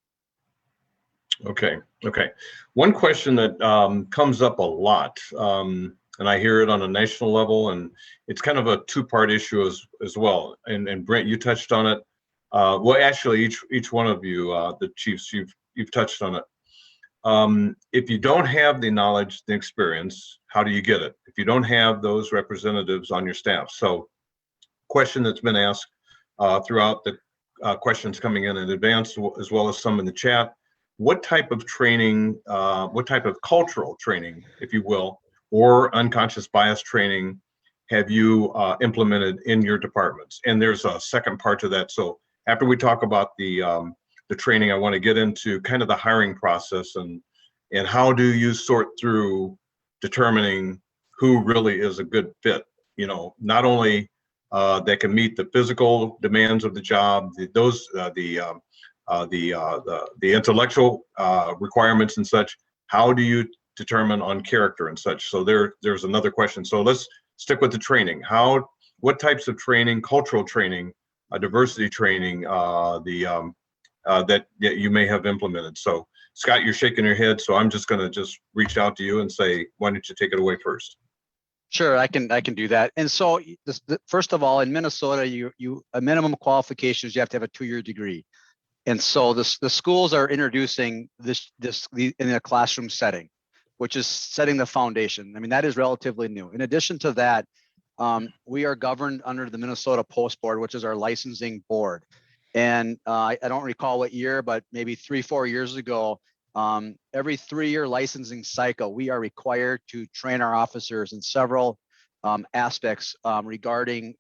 Okay. One question that comes up a lot, and I hear it on a national level, and it's kind of a 2-part issue as well. And Brent, you touched on it. Well, actually, each one of you, the chiefs, you've touched on it. If you don't have the knowledge, the experience, how do you get it? If you don't have those representatives on your staff. So, question that's been asked throughout the questions coming in advance, as well as some in the chat. What type of training, what type of cultural training, if you will, or unconscious bias training have you implemented in your departments? And there's a second part to that. So after we talk about the training, I want to get into kind of the hiring process and how do you sort through determining who really is a good fit, not only that can meet the physical demands of the job, the intellectual requirements and such. How do you determine on character and such? So there's another question. So let's stick with the training. What types of training, cultural training, diversity training, that you may have implemented? So Scott, you're shaking your head, so I'm just going to reach out to you and say, why don't you take it away first? Sure, I can do that. And so, first of all, in Minnesota, you a minimum qualifications, you have to have a 2-year degree. And so the schools are introducing this in a classroom setting, which is setting the foundation. I mean, that is relatively new. In addition to that, we are governed under the Minnesota Post Board, which is our licensing board. And I don't recall what year, but maybe 3-4 years ago, every 3-year licensing cycle, we are required to train our officers in several aspects regarding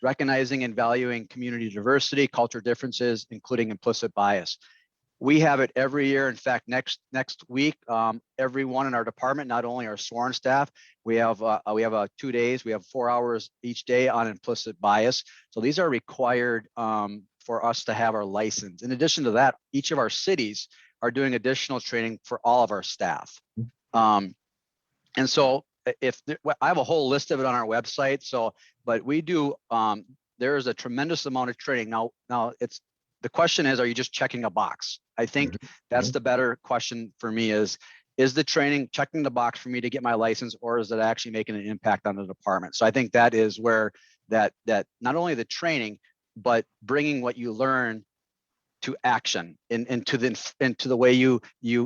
recognizing and valuing community diversity, culture differences, including implicit bias. We have it every year. In fact, next week, everyone in our department, not only our sworn staff, we have 2 days. We have 4 hours each day on implicit bias. So these are required for us to have our license. In addition to that, each of our cities are doing additional training for all of our staff. And so I have a whole list of it on our website. So, but we do, there is a tremendous amount of training. Now the question is, are you just checking a box? I think that's the better question for me is the training checking the box for me to get my license, or is it actually making an impact on the department? So I think that is where that not only the training, but bringing what you learn to action and to the way you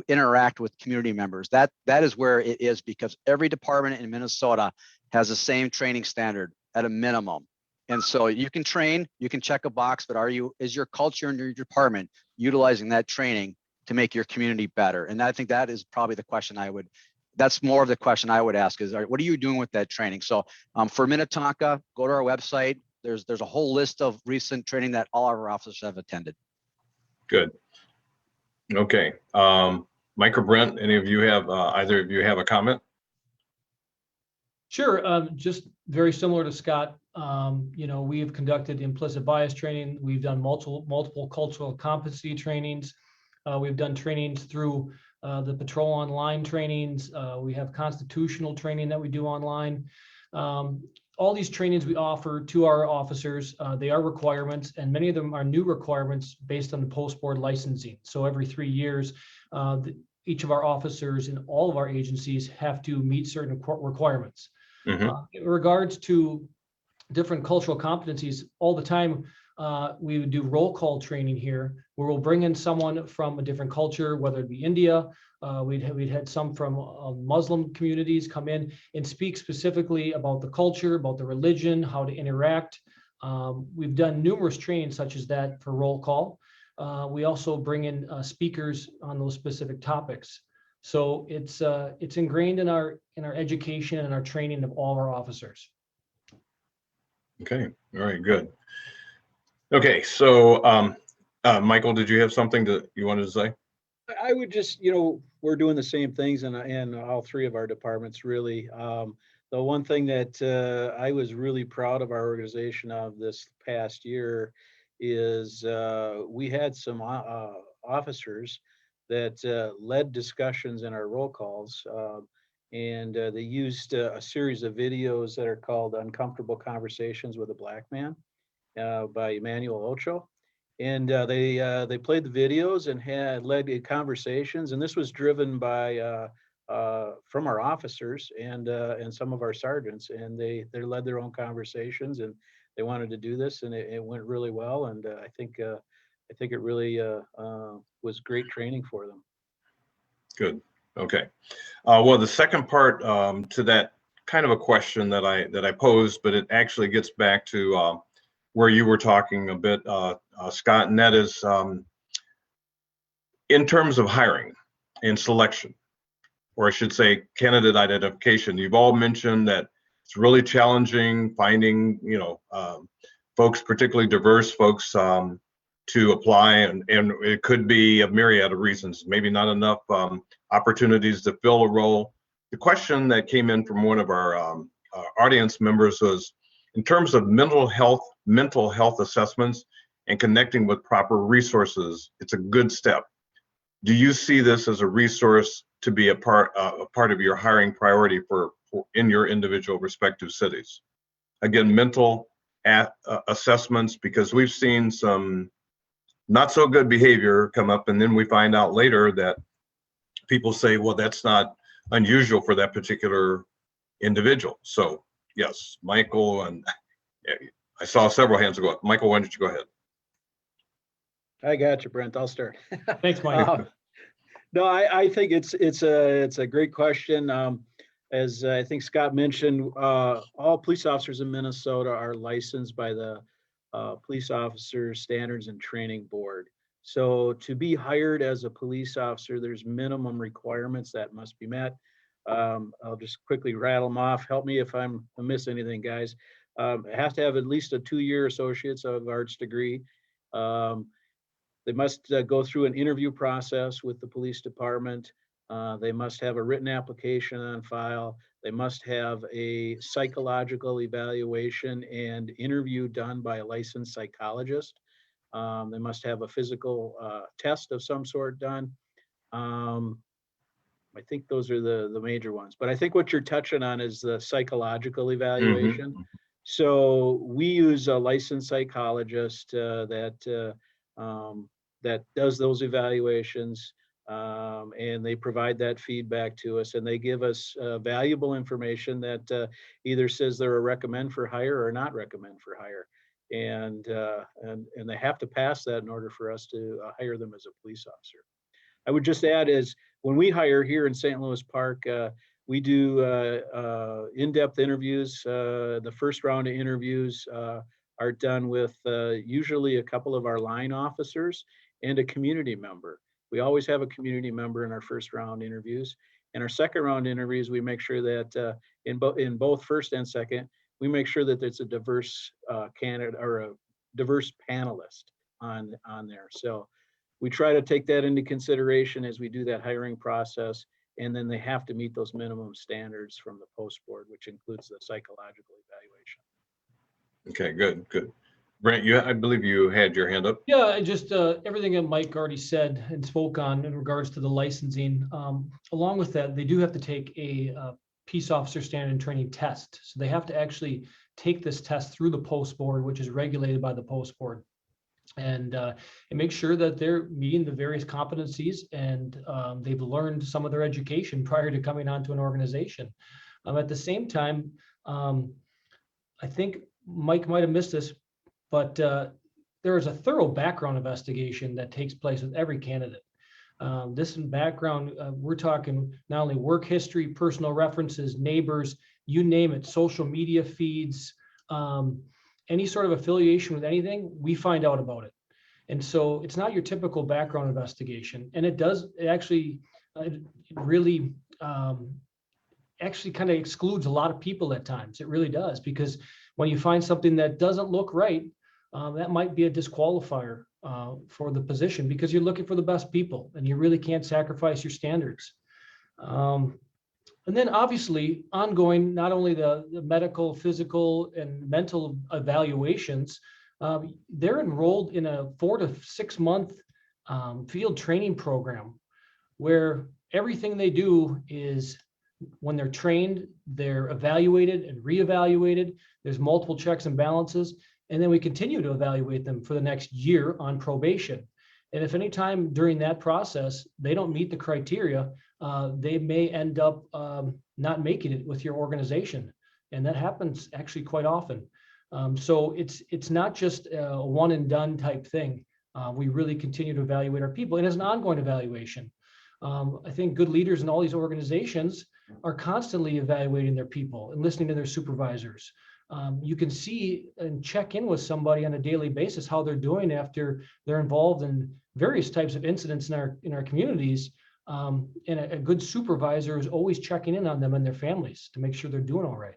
interact with community members. That is where it is, because every department in Minnesota has the same training standard at a minimum. And so you can train, you can check a box, but is your culture in your department utilizing that training to make your community better? And I think that is probably the question that's more of the question I would ask is, what are you doing with that training? So for Minnetonka, go to our website. There's a whole list of recent training that all of our officers have attended. Good. Okay. Mike or Brent, either of you have a comment? Sure. Just very similar to Scott, we have conducted implicit bias training. We've done multiple cultural competency trainings. We've done trainings through the patrol online trainings. We have constitutional training that we do online. All these trainings we offer to our officers, they are requirements, and many of them are new requirements based on the post-board licensing. So every 3 years, each of our officers in all of our agencies have to meet certain requirements. In regards to different cultural competencies, all the time, we would do roll call training here, where we'll bring in someone from a different culture, whether it be India. We'd had some from Muslim communities come in and speak specifically about the culture, about the religion, how to interact. We've done numerous trainings such as that for roll call. We also bring in speakers on those specific topics. So it's ingrained in our education and our training of all our officers. Okay, all right, good. Okay, so Michael, did you have something that you wanted to say? I would just, we're doing the same things in all three of our departments, really. The one thing that I was really proud of our organization of this past year is we had some officers that led discussions in our roll calls. And they used a series of videos that are called Uncomfortable Conversations with a Black Man by Emmanuel Ocho. And they played the videos and had led conversations. And this was driven by from our officers and some of our sergeants. And they led their own conversations, and they wanted to do this, and it went really well. And I think it really was great training for them. Good. Okay. Well, the second part to that kind of a question that I posed, but it actually gets back to where you were talking a bit, Scott, and that is in terms of hiring and selection, or I should say candidate identification. You've all mentioned that it's really challenging finding, folks, particularly diverse folks, to apply, and it could be a myriad of reasons, maybe not enough opportunities to fill a role. The question that came in from one of our audience members was, in terms of mental health assessments and connecting with proper resources, it's a good step. Do you see this as a resource to be a part of your hiring priority for in your individual respective cities? Again, mental assessments, because we've seen some not so good behavior come up, and then we find out later that people say, well, that's not unusual for that particular individual. So yes, Michael, and I saw several hands go up. Michael, why don't you go ahead? I got you, Brent. I'll start. Thanks, Mike. No, I think it's a great question. As I think Scott mentioned, all police officers in Minnesota are licensed by the Police Officer Standards and Training Board. So to be hired as a police officer, there's minimum requirements that must be met. I'll just quickly rattle them off. Help me if I miss anything, guys. Have to have at least a 2-year Associates of Arts degree. They must go through an interview process with the police department. They must have a written application on file. They must have a psychological evaluation and interview done by a licensed psychologist. They must have a physical test of some sort done. I think those are the major ones. But I think what you're touching on is the psychological evaluation. Mm-hmm. So we use a licensed psychologist that does those evaluations, and they provide that feedback to us, and they give us valuable information that either says they're a recommend for hire or not recommend for hire, and they have to pass that in order for us to hire them as a police officer. I would just add is when we hire here in St. Louis Park, we do in-depth interviews. The first round of interviews are done with usually a couple of our line officers and a community member. We always have a community member in our first round interviews. In our second round interviews, we make sure that in both first and second, we make sure that it's a diverse candidate or a diverse panelist on there. So we try to take that into consideration as we do that hiring process. And then they have to meet those minimum standards from the post board, which includes the psychological evaluation. Okay, good, good. Brent, I believe you had your hand up. Yeah, I just everything that Mike already said and spoke on in regards to the licensing. Along with that, they do have to take a peace officer standard and training test. So they have to actually take this test through the post board, which is regulated by the post board, and make sure that they're meeting the various competencies and they've learned some of their education prior to coming onto an organization. At the same time, I think Mike might have missed this, but there is a thorough background investigation that takes place with every candidate. This background, we're talking not only work history, personal references, neighbors, you name it, social media feeds, any sort of affiliation with anything, we find out about it. And so it's not your typical background investigation. And it actually really actually kind of excludes a lot of people at times. It really does, because when you find something that doesn't look right, that might be a disqualifier for the position, because you're looking for the best people and you really can't sacrifice your standards. And then obviously ongoing, not only the medical, physical, and mental evaluations, they're enrolled in a 4 to 6 month field training program where everything they do is, when they're trained, they're evaluated and reevaluated. There's multiple checks and balances. And then we continue to evaluate them for the next year on probation. And if any time during that process, they don't meet the criteria, they may end up not making it with your organization. And that happens actually quite often. So it's not just a one and done type thing. We really continue to evaluate our people, and it's an ongoing evaluation. I think good leaders in all these organizations are constantly evaluating their people and listening to their supervisors. You can see and check in with somebody on a daily basis how they're doing after they're involved in various types of incidents in our communities. And a good supervisor is always checking in on them and their families to make sure they're doing all right.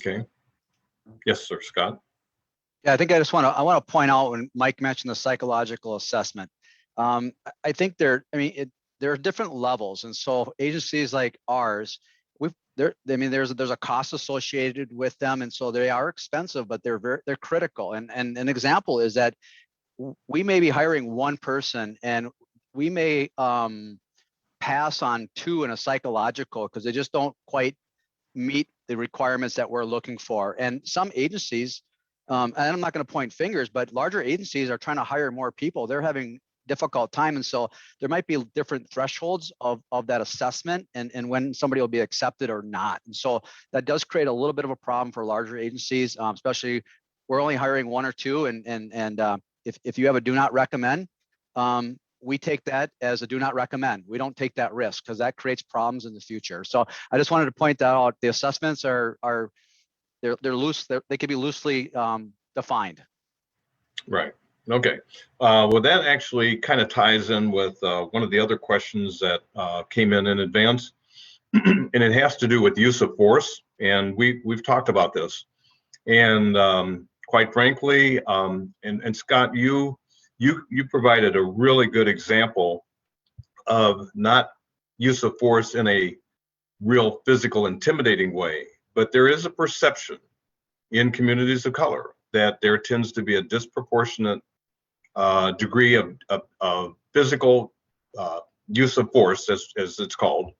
Okay. Yes, sir, Scott. Yeah, I think I want to point out when Mike mentioned the psychological assessment. I think there are different levels, and so agencies like ours, there's a cost associated with them, and so they are expensive, but they're critical. And an example is that we may be hiring one person, and we may pass on 2 in a psychological because they just don't quite meet the requirements that we're looking for. And some agencies, and I'm not going to point fingers, but larger agencies are trying to hire more people. They're having difficult time, and so there might be different thresholds of that assessment and when somebody will be accepted or not. And so that does create a little bit of a problem for larger agencies, especially we're only hiring 1 or 2, and if you have a do not recommend, we take that as a do not recommend. We don't take that risk because that creates problems in the future. So I just wanted to point that out. The assessments they're loose. They can be loosely defined. Right. Okay. Well, that actually kind of ties in with one of the other questions that came in advance, and it has to do with use of force. And we've talked about this. And quite frankly, and Scott, you provided a really good example of not use of force in a real physical intimidating way, but there is a perception in communities of color that there tends to be a disproportionate degree of physical use of force, as it's called,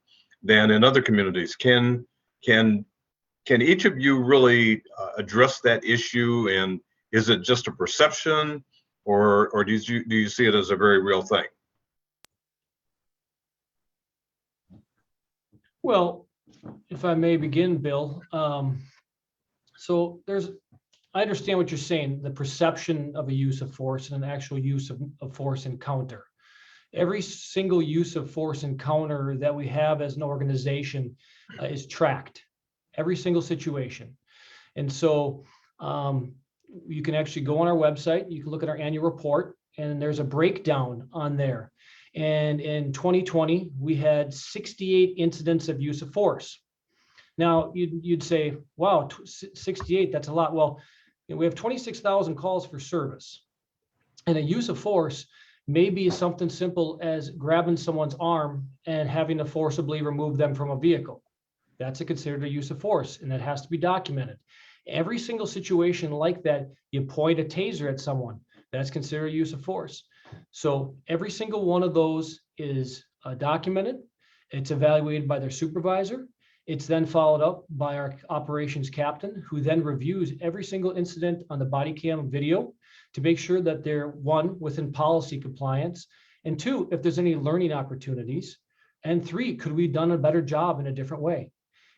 than in other communities. Can each of you really address that issue? And is it just a perception, or do you see it as a very real thing? Well, if I may begin, Bill. So I understand what you're saying, the perception of a use of force and an actual use of force encounter. Every single use of force encounter that we have as an organization is tracked, every single situation. And so you can actually go on our website, you can look at our annual report, and there's a breakdown on there. And in 2020, we had 68 incidents of use of force. Now, you'd say, wow, 68, that's a lot. Well, we have 26,000 calls for service. And a use of force, maybe something simple as grabbing someone's arm and having to forcibly remove them from a vehicle. That's considered a use of force, and that has to be documented. Every single situation like that, you point a taser at someone, that's considered use of force. So every single one of those is documented. It's evaluated by their supervisor. It's then followed up by our operations captain, who then reviews every single incident on the body cam video to make sure that they're, one, within policy compliance, and two, if there's any learning opportunities, and three, could we have done a better job in a different way?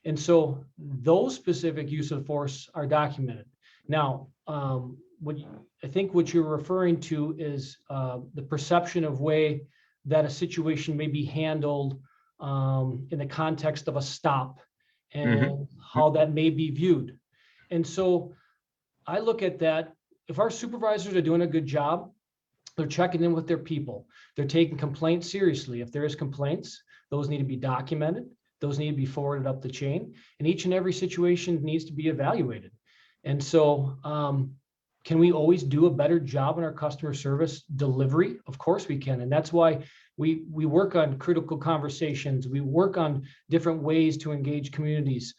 And so those specific use of force are documented. Now, I think what you're referring to is the perception of way that a situation may be handled in the context of a stop and how that may be viewed. And so I look at that, if our supervisors are doing a good job, they're checking in with their people, they're taking complaints seriously. If there is complaints, those need to be documented. Those need to be forwarded up the chain, and each and every situation needs to be evaluated. And so can we always do a better job in our customer service delivery? Of course we can. And that's why we work on critical conversations. We work on different ways to engage communities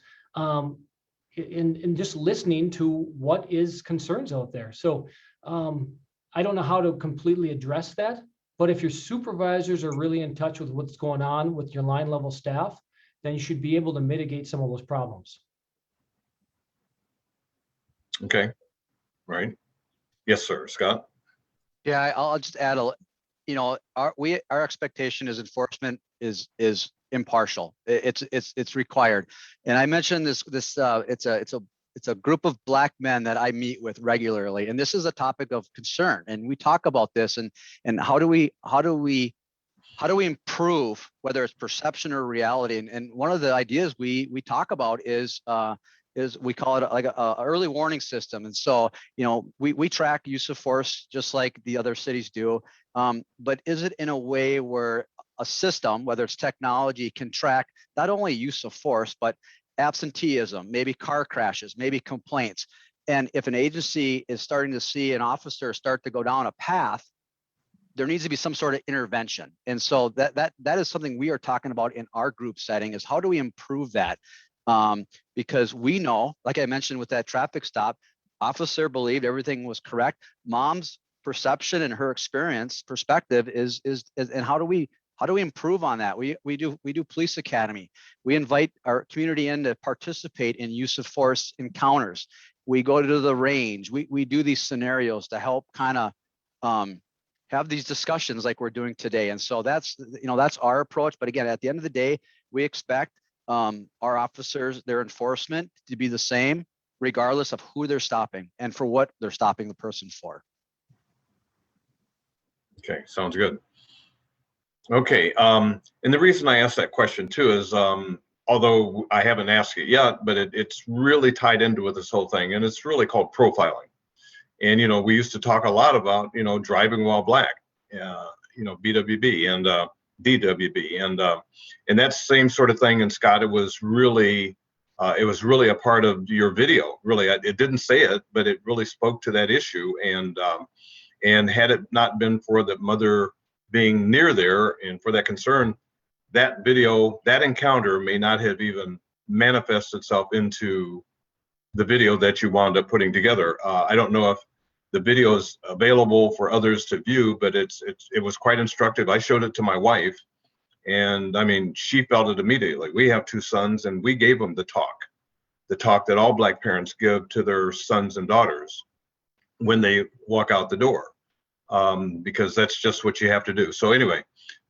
in just listening to what is concerns out there. So I don't know how to completely address that, but if your supervisors are really in touch with what's going on with your line level staff, then you should be able to mitigate some of those problems. Okay, right. Yes, sir. Scott? Yeah, I'll just add our expectation is enforcement is impartial. It's required. And I mentioned this it's a group of Black men that I meet with regularly, and this is a topic of concern. And we talk about this and how do we improve, whether it's perception or reality? And one of the ideas we talk about is we call it like a early warning system. And so, we track use of force just like the other cities do. But is it in a way where a system, whether it's technology, can track not only use of force, but absenteeism, maybe car crashes, maybe complaints? And if an agency is starting to see an officer start to go down a path, there needs to be some sort of intervention. And so that is something we are talking about in our group setting, is how do we improve that? Because we know, like I mentioned with that traffic stop, officer believed everything was correct. Mom's perception and her experience perspective is and how do we improve on that? We do police academy. We invite our community in to participate in use of force encounters. We go to the range. We do these scenarios to help kind of have these discussions like we're doing today. And so that's our approach. But again, at the end of the day, we expect our officers, their enforcement to be the same, regardless of who they're stopping and for what they're stopping the person for. Okay, sounds good. Okay, and the reason I asked that question too is, although I haven't asked it yet, but it's really tied into with this whole thing, and it's really called profiling. And we used to talk a lot about driving while Black, BWB and DWB, and that same sort of thing. And Scott, it was really a part of your video. Really, it didn't say it, but it really spoke to that issue. And had it not been for the mother being near there and for that concern, that video, that encounter may not have even manifested itself into the video that you wound up putting together. I don't know if the video is available for others to view, but it was quite instructive. I showed it to my wife, and I mean, she felt it immediately. We have 2 sons, and we gave them the talk that all Black parents give to their sons and daughters when they walk out the door, because that's just what you have to do. So anyway,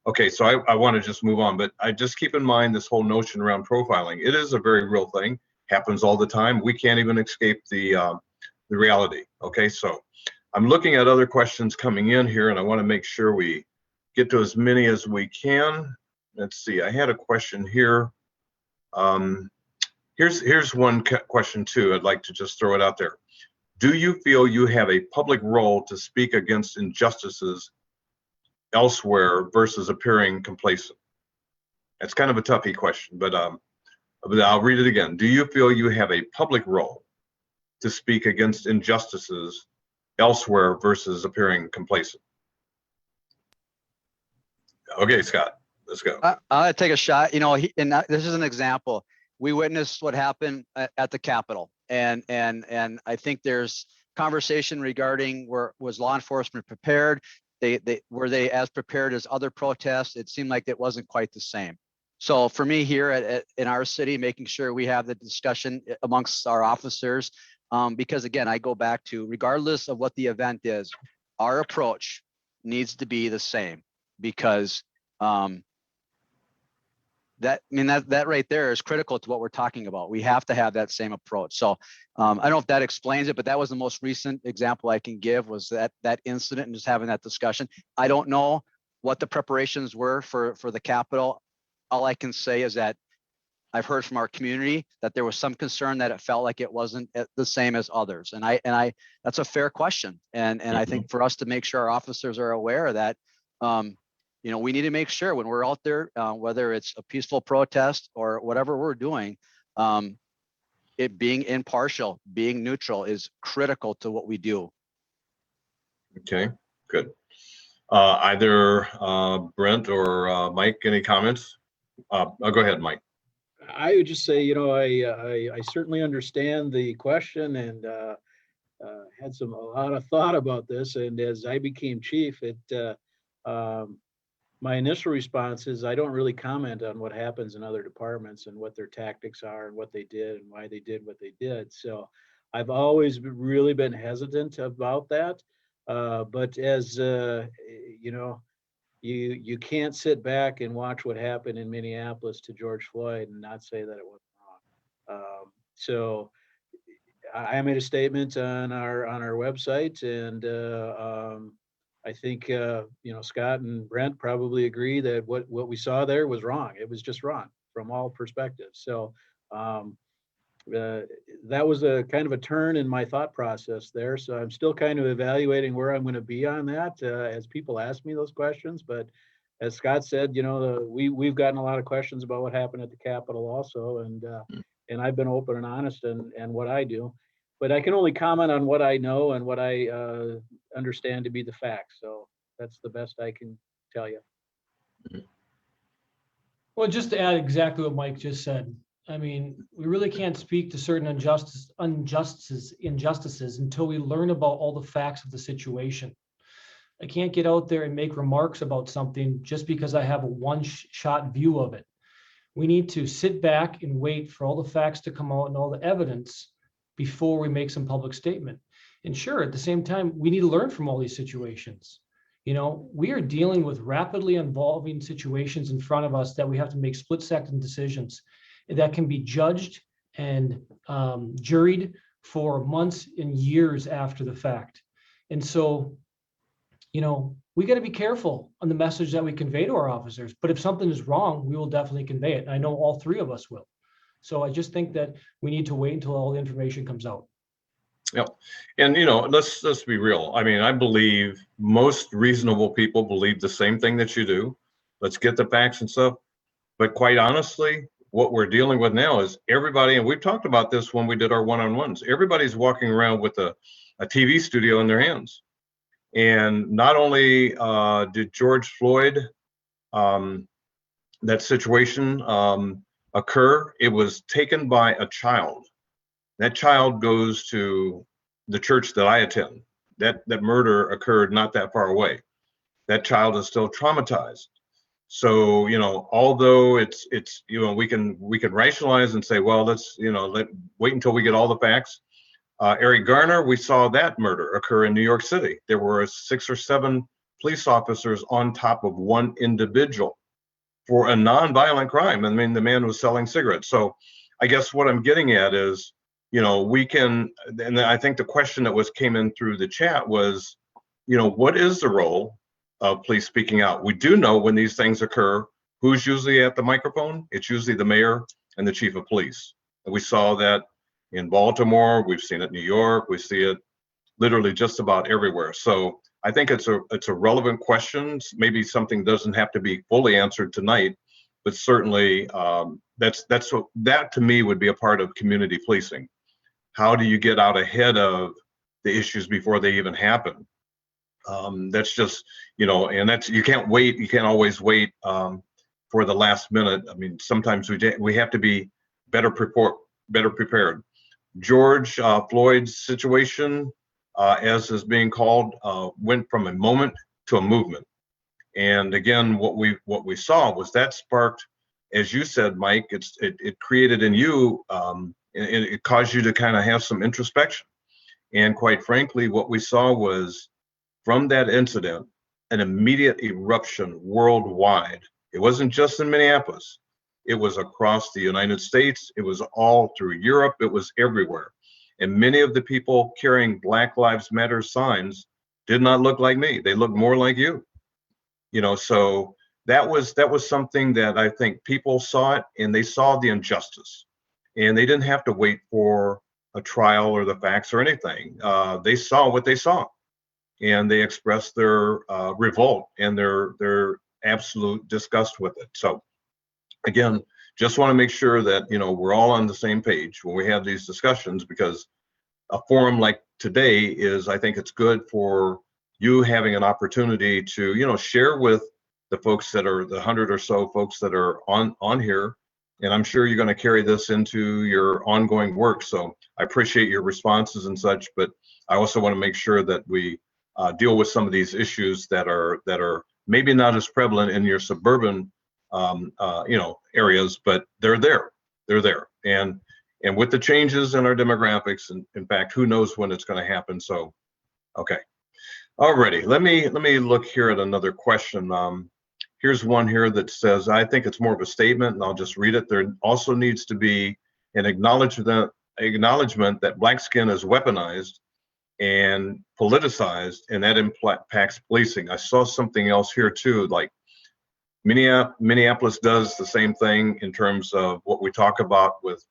okay, so I want to just move on, but I just keep in mind this whole notion around profiling. It is a very real thing, happens all the time. We can't even escape the reality. Okay, so I'm looking at other questions coming in here, and I want to make sure we get to as many as we can. Let's see, I had a question here. Here's one question too. I'd like to just throw it out there. Do you feel you have a public role to speak against injustices elsewhere versus appearing complacent? That's kind of a toughie question, but I'll read it again. Do you feel you have a public role to speak against injustices elsewhere versus appearing complacent? Okay, Scott, let's go. I'll take a shot. This is an example. We witnessed what happened at the Capitol, and I think there's conversation regarding was law enforcement prepared? Were they as prepared as other protests? It seemed like it wasn't quite the same. So for me here in our city, making sure we have the discussion amongst our officers, because again, I go back to regardless of what the event is, our approach needs to be the same, because that right there is critical to what we're talking about. We have to have that same approach. So I don't know if that explains it, but that was the most recent example I can give, was that incident and just having that discussion. I don't know what the preparations were for the Capitol. All I can say is that I've heard from our community that there was some concern that it felt like it wasn't the same as others. And I that's a fair question. And I think for us to make sure our officers are aware of that, we need to make sure when we're out there, whether it's a peaceful protest or whatever we're doing, it being impartial, being neutral is critical to what we do. Okay, good. Either Brent or Mike, any comments? I'll go ahead, Mike. I would just say, I certainly understand the question, and had a lot of thought about this. And as I became chief, my initial response is I don't really comment on what happens in other departments and what their tactics are and what they did and why they did what they did. So I've always really been hesitant about that. But as you can't sit back and watch what happened in Minneapolis to George Floyd and not say that it was wrong. So I made a statement on our website, and I think Scott and Brent probably agree that what we saw there was wrong. It was just wrong from all perspectives. So that was a kind of a turn in my thought process there. So I'm still kind of evaluating where I'm going to be on that as people ask me those questions. But as Scott said, we've gotten a lot of questions about what happened at the Capitol also, and I've been open and honest and what I do. But I can only comment on what I know and what I understand to be the facts. So that's the best I can tell you. Well, just to add exactly what Mike just said, I mean, we really can't speak to certain injustices until we learn about all the facts of the situation. I can't get out there and make remarks about something just because I have a one-shot view of it. We need to sit back and wait for all the facts to come out and all the evidence before we make some public statement. And sure, at the same time, we need to learn from all these situations. We are dealing with rapidly evolving situations in front of us that we have to make split-second decisions that can be judged and juried for months and years after the fact. And so, we got to be careful on the message that we convey to our officers. But if something is wrong, we will definitely convey it. I know all three of us will. So I just think that we need to wait until all the information comes out. Yep. And, let's be real. I mean, I believe most reasonable people believe the same thing that you do. Let's get the facts and stuff. But quite honestly, what we're dealing with now is everybody, and we've talked about this when we did our one-on-ones, everybody's walking around with a TV studio in their hands. And not only did George Floyd, that situation occur, it was taken by a child. That child goes to the church that I attend. That murder occurred not that far away. That child is still traumatized. So, although it's we can rationalize and say, well, let's wait until we get all the facts. Eric Garner, we saw that murder occur in New York City. There were 6 or 7 police officers on top of one individual for a non-violent crime. I mean, the man was selling cigarettes. So I guess what I'm getting at is, we can, and I think the question that came in through the chat was, what is the role of police speaking out? We do know when these things occur, who's usually at the microphone? It's usually the mayor and the chief of police. And we saw that in Baltimore, we've seen it in New York, we see it literally just about everywhere. So I think it's a relevant question. Maybe something doesn't have to be fully answered tonight, but certainly that to me would be a part of community policing. How do you get out ahead of the issues before they even happen? That's just, and that's, you can't wait. You can't always wait for the last minute. I mean, sometimes we have to be better prepared. George Floyd's situation, as is being called, went from a moment to a movement. And again, what we saw was that sparked, as you said, Mike, it created in you, and it caused you to kind of have some introspection. And quite frankly, what we saw was, from that incident, an immediate eruption worldwide. It wasn't just in Minneapolis. It was across the United States. It was all through Europe. It was everywhere. And many of the people carrying Black Lives Matter signs did not look like me. They looked more like you. So that was something that I think people saw it, and they saw the injustice, and they didn't have to wait for a trial or the facts or anything. They saw what they saw, and they expressed their revolt and their absolute disgust with it. So again, just want to make sure that we're all on the same page when we have these discussions, because a forum like today is, I think it's good for you having an opportunity to share with the folks that are the 100 or so folks that are on here. And I'm sure you're going to carry this into your ongoing work. So I appreciate your responses and such, but I also want to make sure that we deal with some of these issues that are maybe not as prevalent in your suburban areas, but they're there. And with the changes in our demographics, and in fact, who knows when it's going to happen. So, okay. Alrighty, let me look here at another question. Here's one here that says, I think it's more of a statement, and I'll just read it. There also needs to be an acknowledgement that Black skin is weaponized and politicized, and that impacts policing. I saw something else here too, like Minneapolis does the same thing in terms of what we talk about with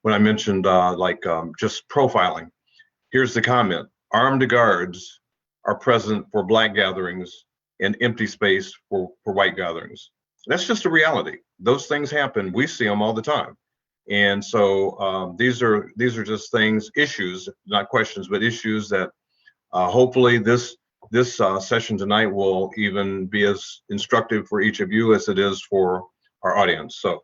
when I mentioned just profiling. Here's the comment: armed guards are present for Black gatherings and empty space for white gatherings. That's just a reality. Those things happen. We see them all the time. And so these are just issues, not questions, but issues that hopefully this session tonight will even be as instructive for each of you as it is for our audience. So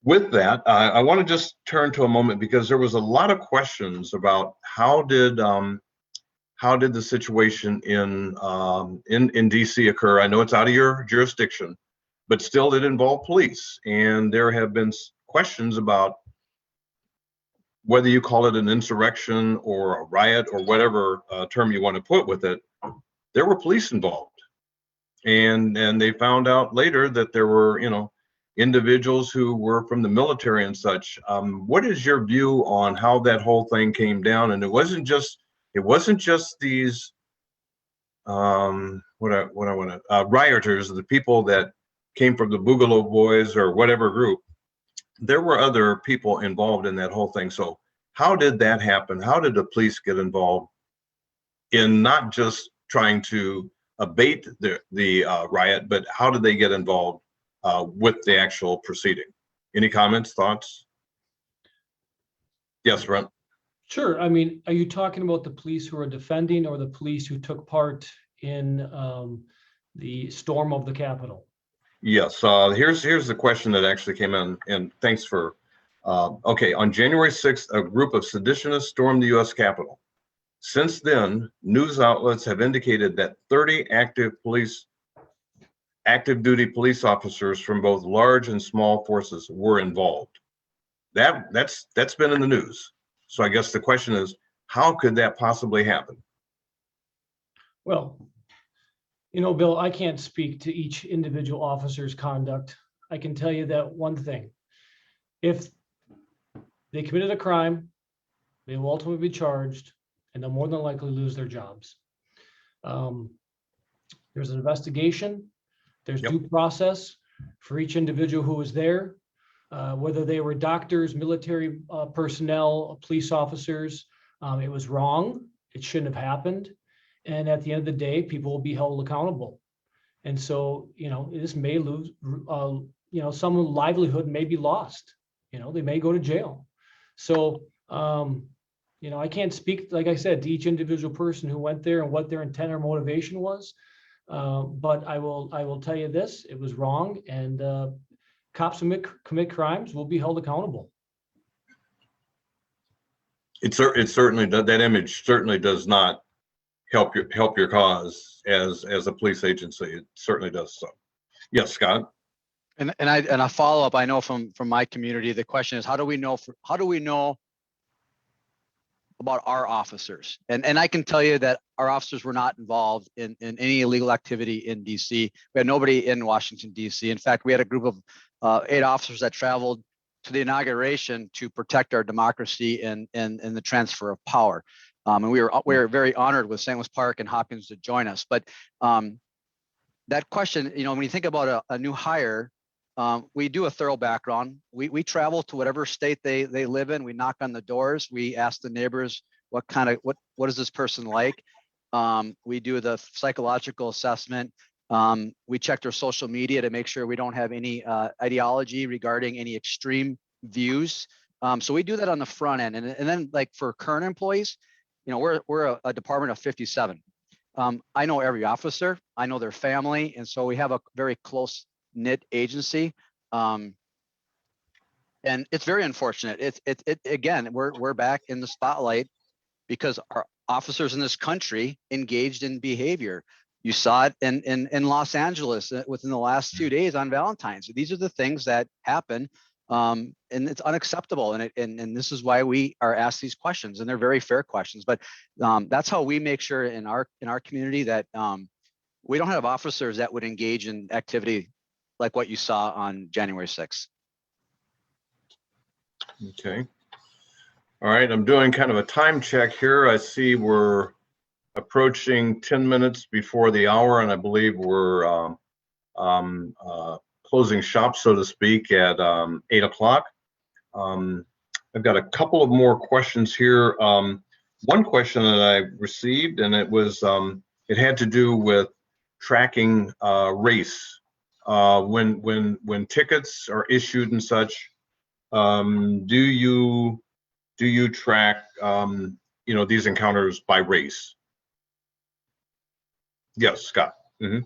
with that, I want to just turn to a moment, because there was a lot of questions about how did the situation in DC occur. I know it's out of your jurisdiction, but still it involved police, and there have been questions about whether you call it an insurrection or a riot or whatever term you want to put with it. There were police involved, and they found out later that there were individuals who were from the military and such. What is your view on how that whole thing came down? And it wasn't just these rioters, the people that came from the Boogaloo Boys or whatever group. There were other people involved in that whole thing. So how did that happen? How did the police get involved in not just trying to abate the riot, but how did they get involved with the actual proceeding? Any comments, thoughts? Yes, Brent. Sure. I mean, are you talking about the police who are defending, or the police who took part in the storm of the Capitol? Yes. Here's the question that actually came in, and thanks for. Okay, on January 6th, a group of seditionists stormed the U.S. Capitol. Since then, news outlets have indicated that 30 active duty police officers from both large and small forces were involved. That's been in the news. So I guess the question is, how could that possibly happen? Well, Bill, I can't speak to each individual officer's conduct. I can tell you that one thing: if they committed a crime, they will ultimately be charged, and they'll more than likely lose their jobs. There's an investigation. There's due process for each individual who was there, whether they were doctors, military personnel, police officers. It was wrong. It shouldn't have happened. And at the end of the day, people will be held accountable. And so, this may lose, some livelihood may be lost. They may go to jail. So, I can't speak, like I said, to each individual person who went there and what their intent or motivation was. But I will tell you this, it was wrong, and cops who commit crimes will be held accountable. It certainly does, that image certainly does not help your cause as a police agency. It certainly does so. Yes, Scott. And a follow up, I know from my community, the question is, how do we know about our officers? And I can tell you that our officers were not involved in any illegal activity in DC. We had nobody in Washington, DC. In fact, we had a group of 8 officers that traveled to the inauguration to protect our democracy and the transfer of power. And we were very honored with St. Louis Park and Hopkins to join us. But that question, when you think about a new hire, we do a thorough background. We travel to whatever state they live in. We knock on the doors. We ask the neighbors what is this person like. We do the psychological assessment. We check their social media to make sure we don't have any ideology regarding any extreme views. So we do that on the front end, and then like for current employees, we're a department of 57. I know every officer. I know their family, and so we have a very close knit agency, and it's very unfortunate. It again, we're back in the spotlight because our officers in this country engaged in behavior. You saw it in Los Angeles within the last few days on Valentine's. These are the things that happen, and it's unacceptable. And this is why we are asked these questions, and they're very fair questions. But that's how we make sure in our community that we don't have officers that would engage in activity like what you saw on January 6th. Okay. All right, I'm doing kind of a time check here. I see we're approaching 10 minutes before the hour, and I believe we're closing shop, so to speak, at 8 o'clock. I've got a couple of more questions here. One question that I received, and it had to do with tracking race. When tickets are issued and such, do you track these encounters by race? Yes, Scott. Mm-hmm.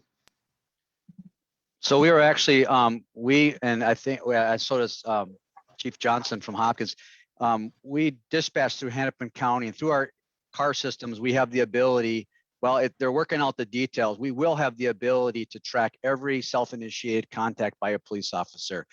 So we were actually and I think so does Chief Johnson from Hopkins. We dispatch through Hennepin County, and through our car systems, we have the ability. Well, they're working out the details. We will have the ability to track every self-initiated contact by a police officer.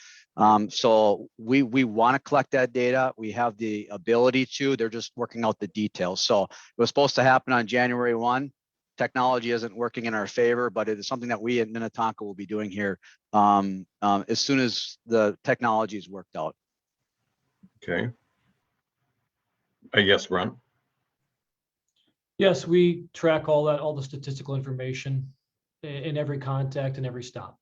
So we want to collect that data. We have the ability to. They're just working out the details. So it was supposed to happen on January 1. Technology isn't working in our favor, but it is something that we at Minnetonka will be doing here as soon as the technology is worked out. Okay. Yes, Brent. Yes, we track all the statistical information in every contact and every stop.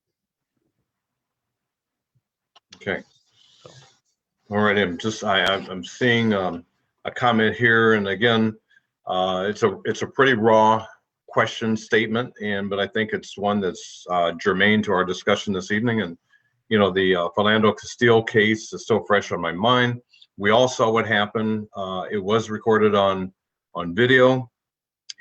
Okay. All right. I'm seeing a comment here, and again, it's a pretty raw question statement, but I think it's one that's germane to our discussion this evening. And the Philando Castile case is still fresh on my mind. We all saw what happened. It was recorded on video,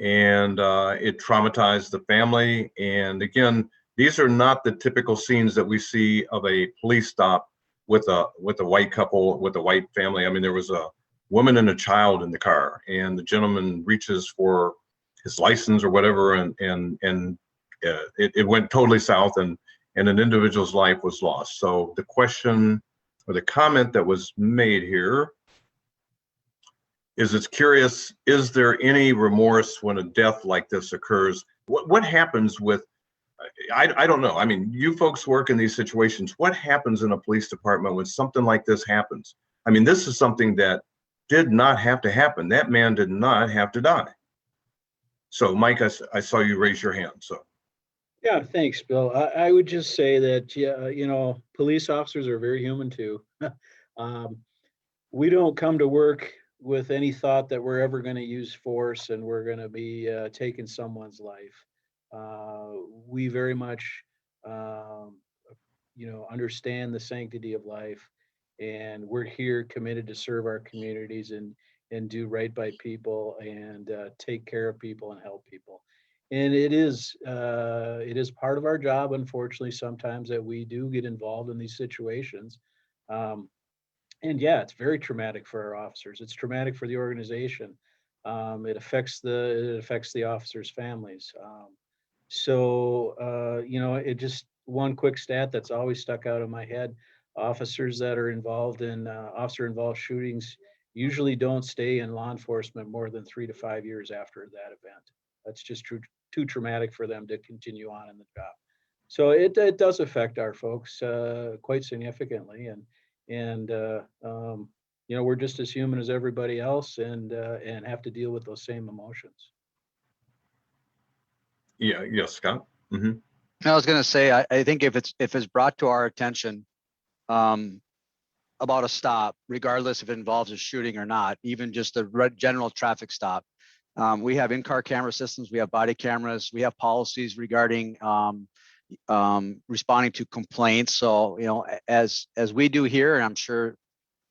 and it traumatized the family. And again, these are not the typical scenes that we see of a police stop with a white couple, with a white family. I mean, there was a woman and a child in the car, and the gentleman reaches for his license or whatever, and it went totally south, and an individual's life was lost. So the question or the comment that was made here is, it's curious, is there any remorse when a death like this occurs? What happens with, I don't know. I mean, you folks work in these situations. What happens in a police department when something like this happens? I mean, this is something that did not have to happen. That man did not have to die. So, Mike, I saw you raise your hand. So, Yeah, thanks, Bill. I would just say that, yeah, police officers are very human too. We don't come to work with any thought that we're ever going to use force and we're going to be taking someone's life. We very much, understand the sanctity of life, and we're here committed to serve our communities. And and do right by people and take care of people and help people. And it is part of our job, unfortunately, sometimes that we do get involved in these situations. Um, and yeah, it's very traumatic for our officers. It's traumatic for the organization. It affects the officers' families. It just one quick stat that's always stuck out in my head: officers that are involved in officer-involved shootings usually don't stay in law enforcement more than 3 to 5 years after that event. That's just too traumatic for them to continue on in the job. So it does affect our folks quite significantly, and we're just as human as everybody else, and have to deal with those same emotions. Yeah, yes, Scott. Hmm. I was going to say, I think if it's brought to our attention about a stop, regardless if it involves a shooting or not, even just a general traffic stop, we have in-car camera systems, we have body cameras, we have policies regarding responding to complaints. So, as we do here, and I'm sure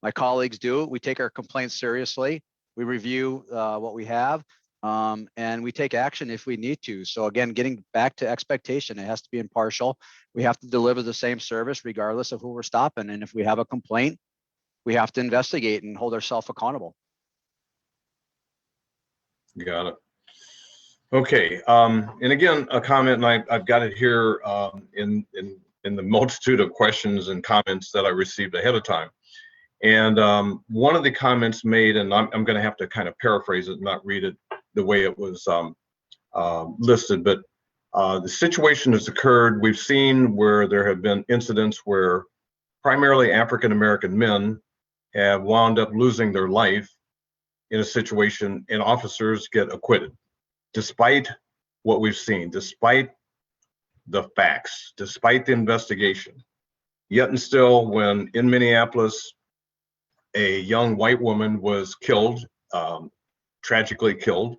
my colleagues do, we take our complaints seriously. We review what we have, and we take action if we need to. So again, getting back to expectation, it has to be impartial. We have to deliver the same service regardless of who we're stopping. And if we have a complaint, we have to investigate and hold ourselves accountable. Got it. Okay. And again, a comment, and I've got it here in the multitude of questions and comments that I received ahead of time. And one of the comments made, and I'm going to have to kind of paraphrase it, not read it the way it was listed, but the situation has occurred. We've seen where there have been incidents where primarily African-American men have wound up losing their life in a situation, and officers get acquitted, despite what we've seen, despite the facts, despite the investigation. Yet and still, when in Minneapolis, a young white woman was killed, tragically killed,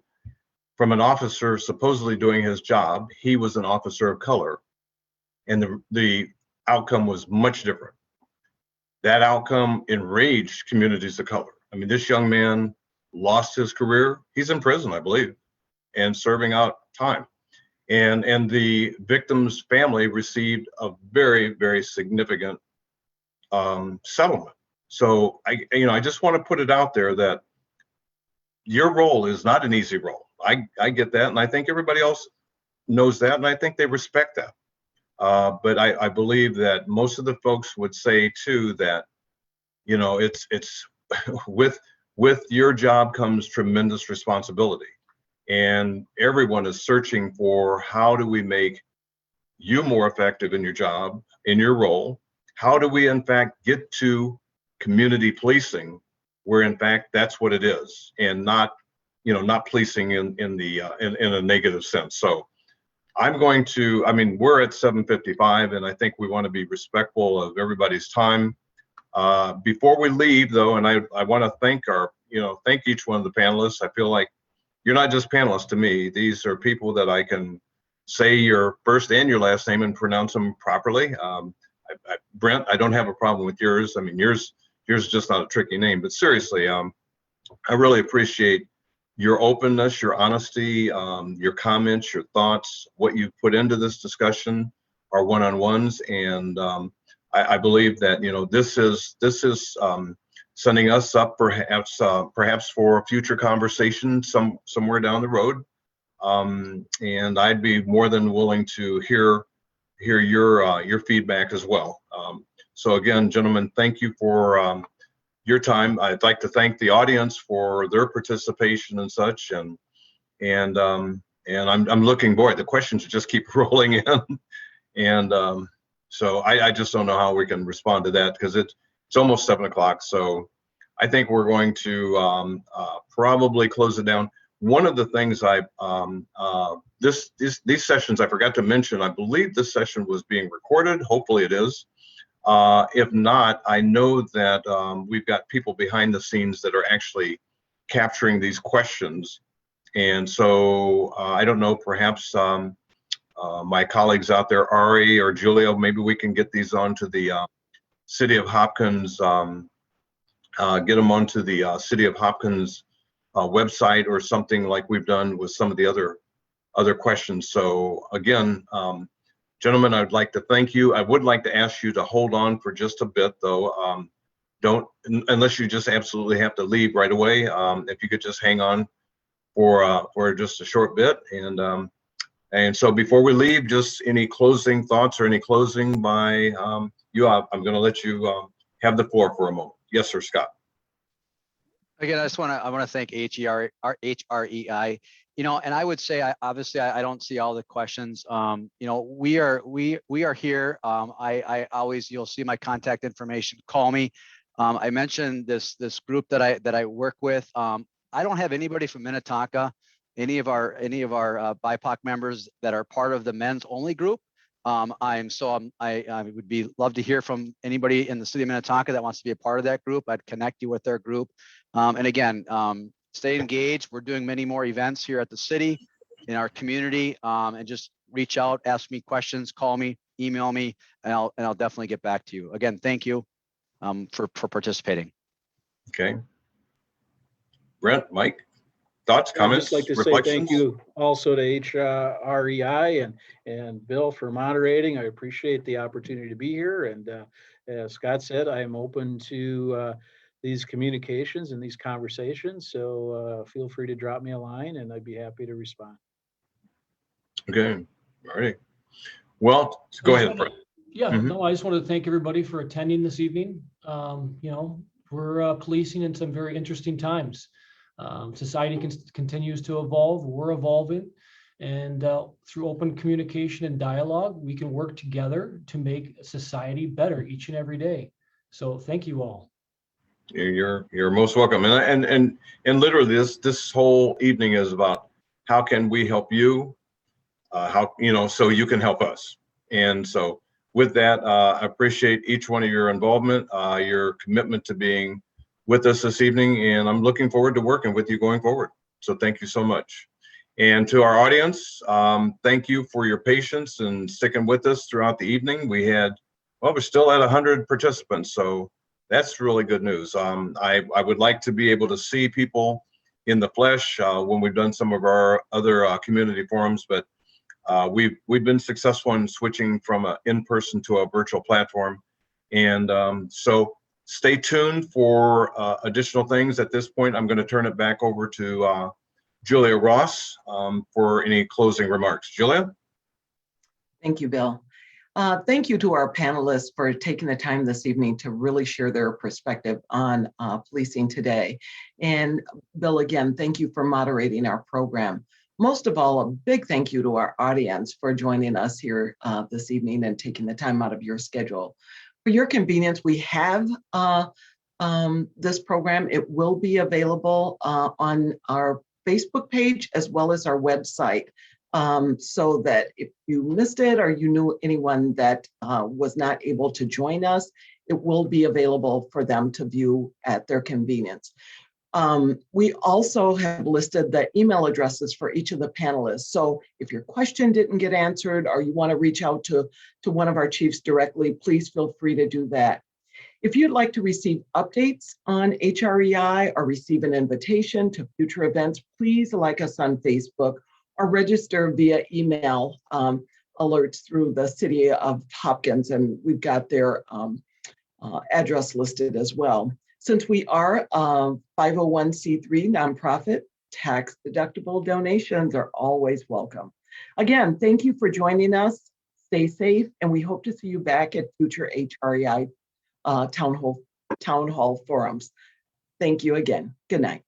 from an officer supposedly doing his job. He was an officer of color, and the outcome was much different. That outcome enraged communities of color. I mean, this young man lost his career. He's in prison, I believe, and serving out time. And the victim's family received a very, very significant settlement. So I just want to put it out there that your role is not an easy role. I get that, and I think everybody else knows that, and I think they respect that. But I believe that most of the folks would say too that, it's with your job comes tremendous responsibility, and everyone is searching for how do we make you more effective in your job, in your role. How do we in fact get to community policing, where in fact that's what it is, and not policing in a negative sense. So we're at 7:55, and I think we want to be respectful of everybody's time. Before we leave though, and I want to thank each one of the panelists. I feel like you're not just panelists to me. These are people that I can say your first and your last name and pronounce them properly. Brent, I don't have a problem with yours. I mean, yours is just not a tricky name, but seriously, I really appreciate your openness, your honesty, your comments, your thoughts, what you put into this discussion, our one-on-ones. And I believe that, this is sending us up perhaps for a future conversation somewhere down the road. And I'd be more than willing to hear your feedback as well. So again, gentlemen, thank you for your time. I'd like to thank the audience for their participation and such, and I'm looking forward. The questions just keep rolling in, and so I just don't know how we can respond to that, because it's almost 7 o'clock. So I think we're going to probably close it down. One of the things these sessions, I forgot to mention, I believe this session was being recorded. Hopefully it is. If not, I know that we've got people behind the scenes that are actually capturing these questions. And so I don't know, perhaps my colleagues out there, Ari or Julia, maybe we can get these onto the City of Hopkins, get them onto the City of Hopkins website or something like we've done with some of the other questions. So again, gentlemen, I'd like to thank you. I would like to ask you to hold on for just a bit, though. Don't, unless you just absolutely have to leave right away. If you could just hang on for just a short bit. And so before we leave, just any closing thoughts or any closing by you. I'm going to let you have the floor for a moment. Yes, sir, Scott. Again, I want to thank HREI. You know, and I would say, obviously, I don't see all the questions. You know, we are here. I always, you'll see my contact information. Call me. I mentioned this group that I work with. I don't have anybody from Minnetonka, any of our BIPOC members that are part of the men's only group. I would love to hear from anybody in the city of Minnetonka that wants to be a part of that group. I'd connect you with their group. And again, stay engaged. We're doing many more events here at the city, in our community, and just reach out, ask me questions, call me, email me, and I'll definitely get back to you. Again, thank you for participating. Okay. Brent, Mike, thoughts, comments, I'd just like to say reflections? thank you also to HREI and Bill for moderating. I appreciate the opportunity to be here. And as Scott said, I am open to these communications and these conversations. So feel free to drop me a line and I'd be happy to respond. Okay. All right. Well, go ahead, Brent. Yeah, Mhm. no, I just want to thank everybody for attending this evening. You know, we're policing in some very interesting times. Society continues to evolve. We're evolving. And through open communication and dialogue, we can work together to make society better each and every day. So thank you all. You're most welcome. And literally this whole evening is about how can we help you, how, you know, so you can help us. And so with that, I appreciate each one of your involvement, your commitment to being with us this evening, and I'm looking forward to working with you going forward. So thank you so much. And to our audience, thank you for your patience and sticking with us throughout the evening. We're still at 100 participants, so that's really good news. I would like to be able to see people in the flesh when we've done some of our other community forums, but we've been successful in switching from an in-person to a virtual platform. And so stay tuned for additional things. At this point, I'm going to turn it back over to Julia Ross for any closing remarks. Julia? Thank you, Bill. Thank you to our panelists for taking the time this evening to really share their perspective on policing today. And Bill, again, thank you for moderating our program. Most of all, a big thank you to our audience for joining us here this evening and taking the time out of your schedule. For your convenience, we have this program. It will be available on our Facebook page as well as our website, so that if you missed it or you knew anyone that was not able to join us, it will be available for them to view at their convenience. We also have listed the email addresses for each of the panelists. So if your question didn't get answered or you want to reach out to one of our chiefs directly, please feel free to do that. If you'd like to receive updates on HREI or receive an invitation to future events, please like us on Facebook or register via email alerts through the City of Hopkins, and we've got their address listed as well. Since we are a 501c3 nonprofit, tax-deductible donations are always welcome. Again, thank you for joining us. Stay safe, and we hope to see you back at future HREI Town Hall forums. Thank you again. Good night.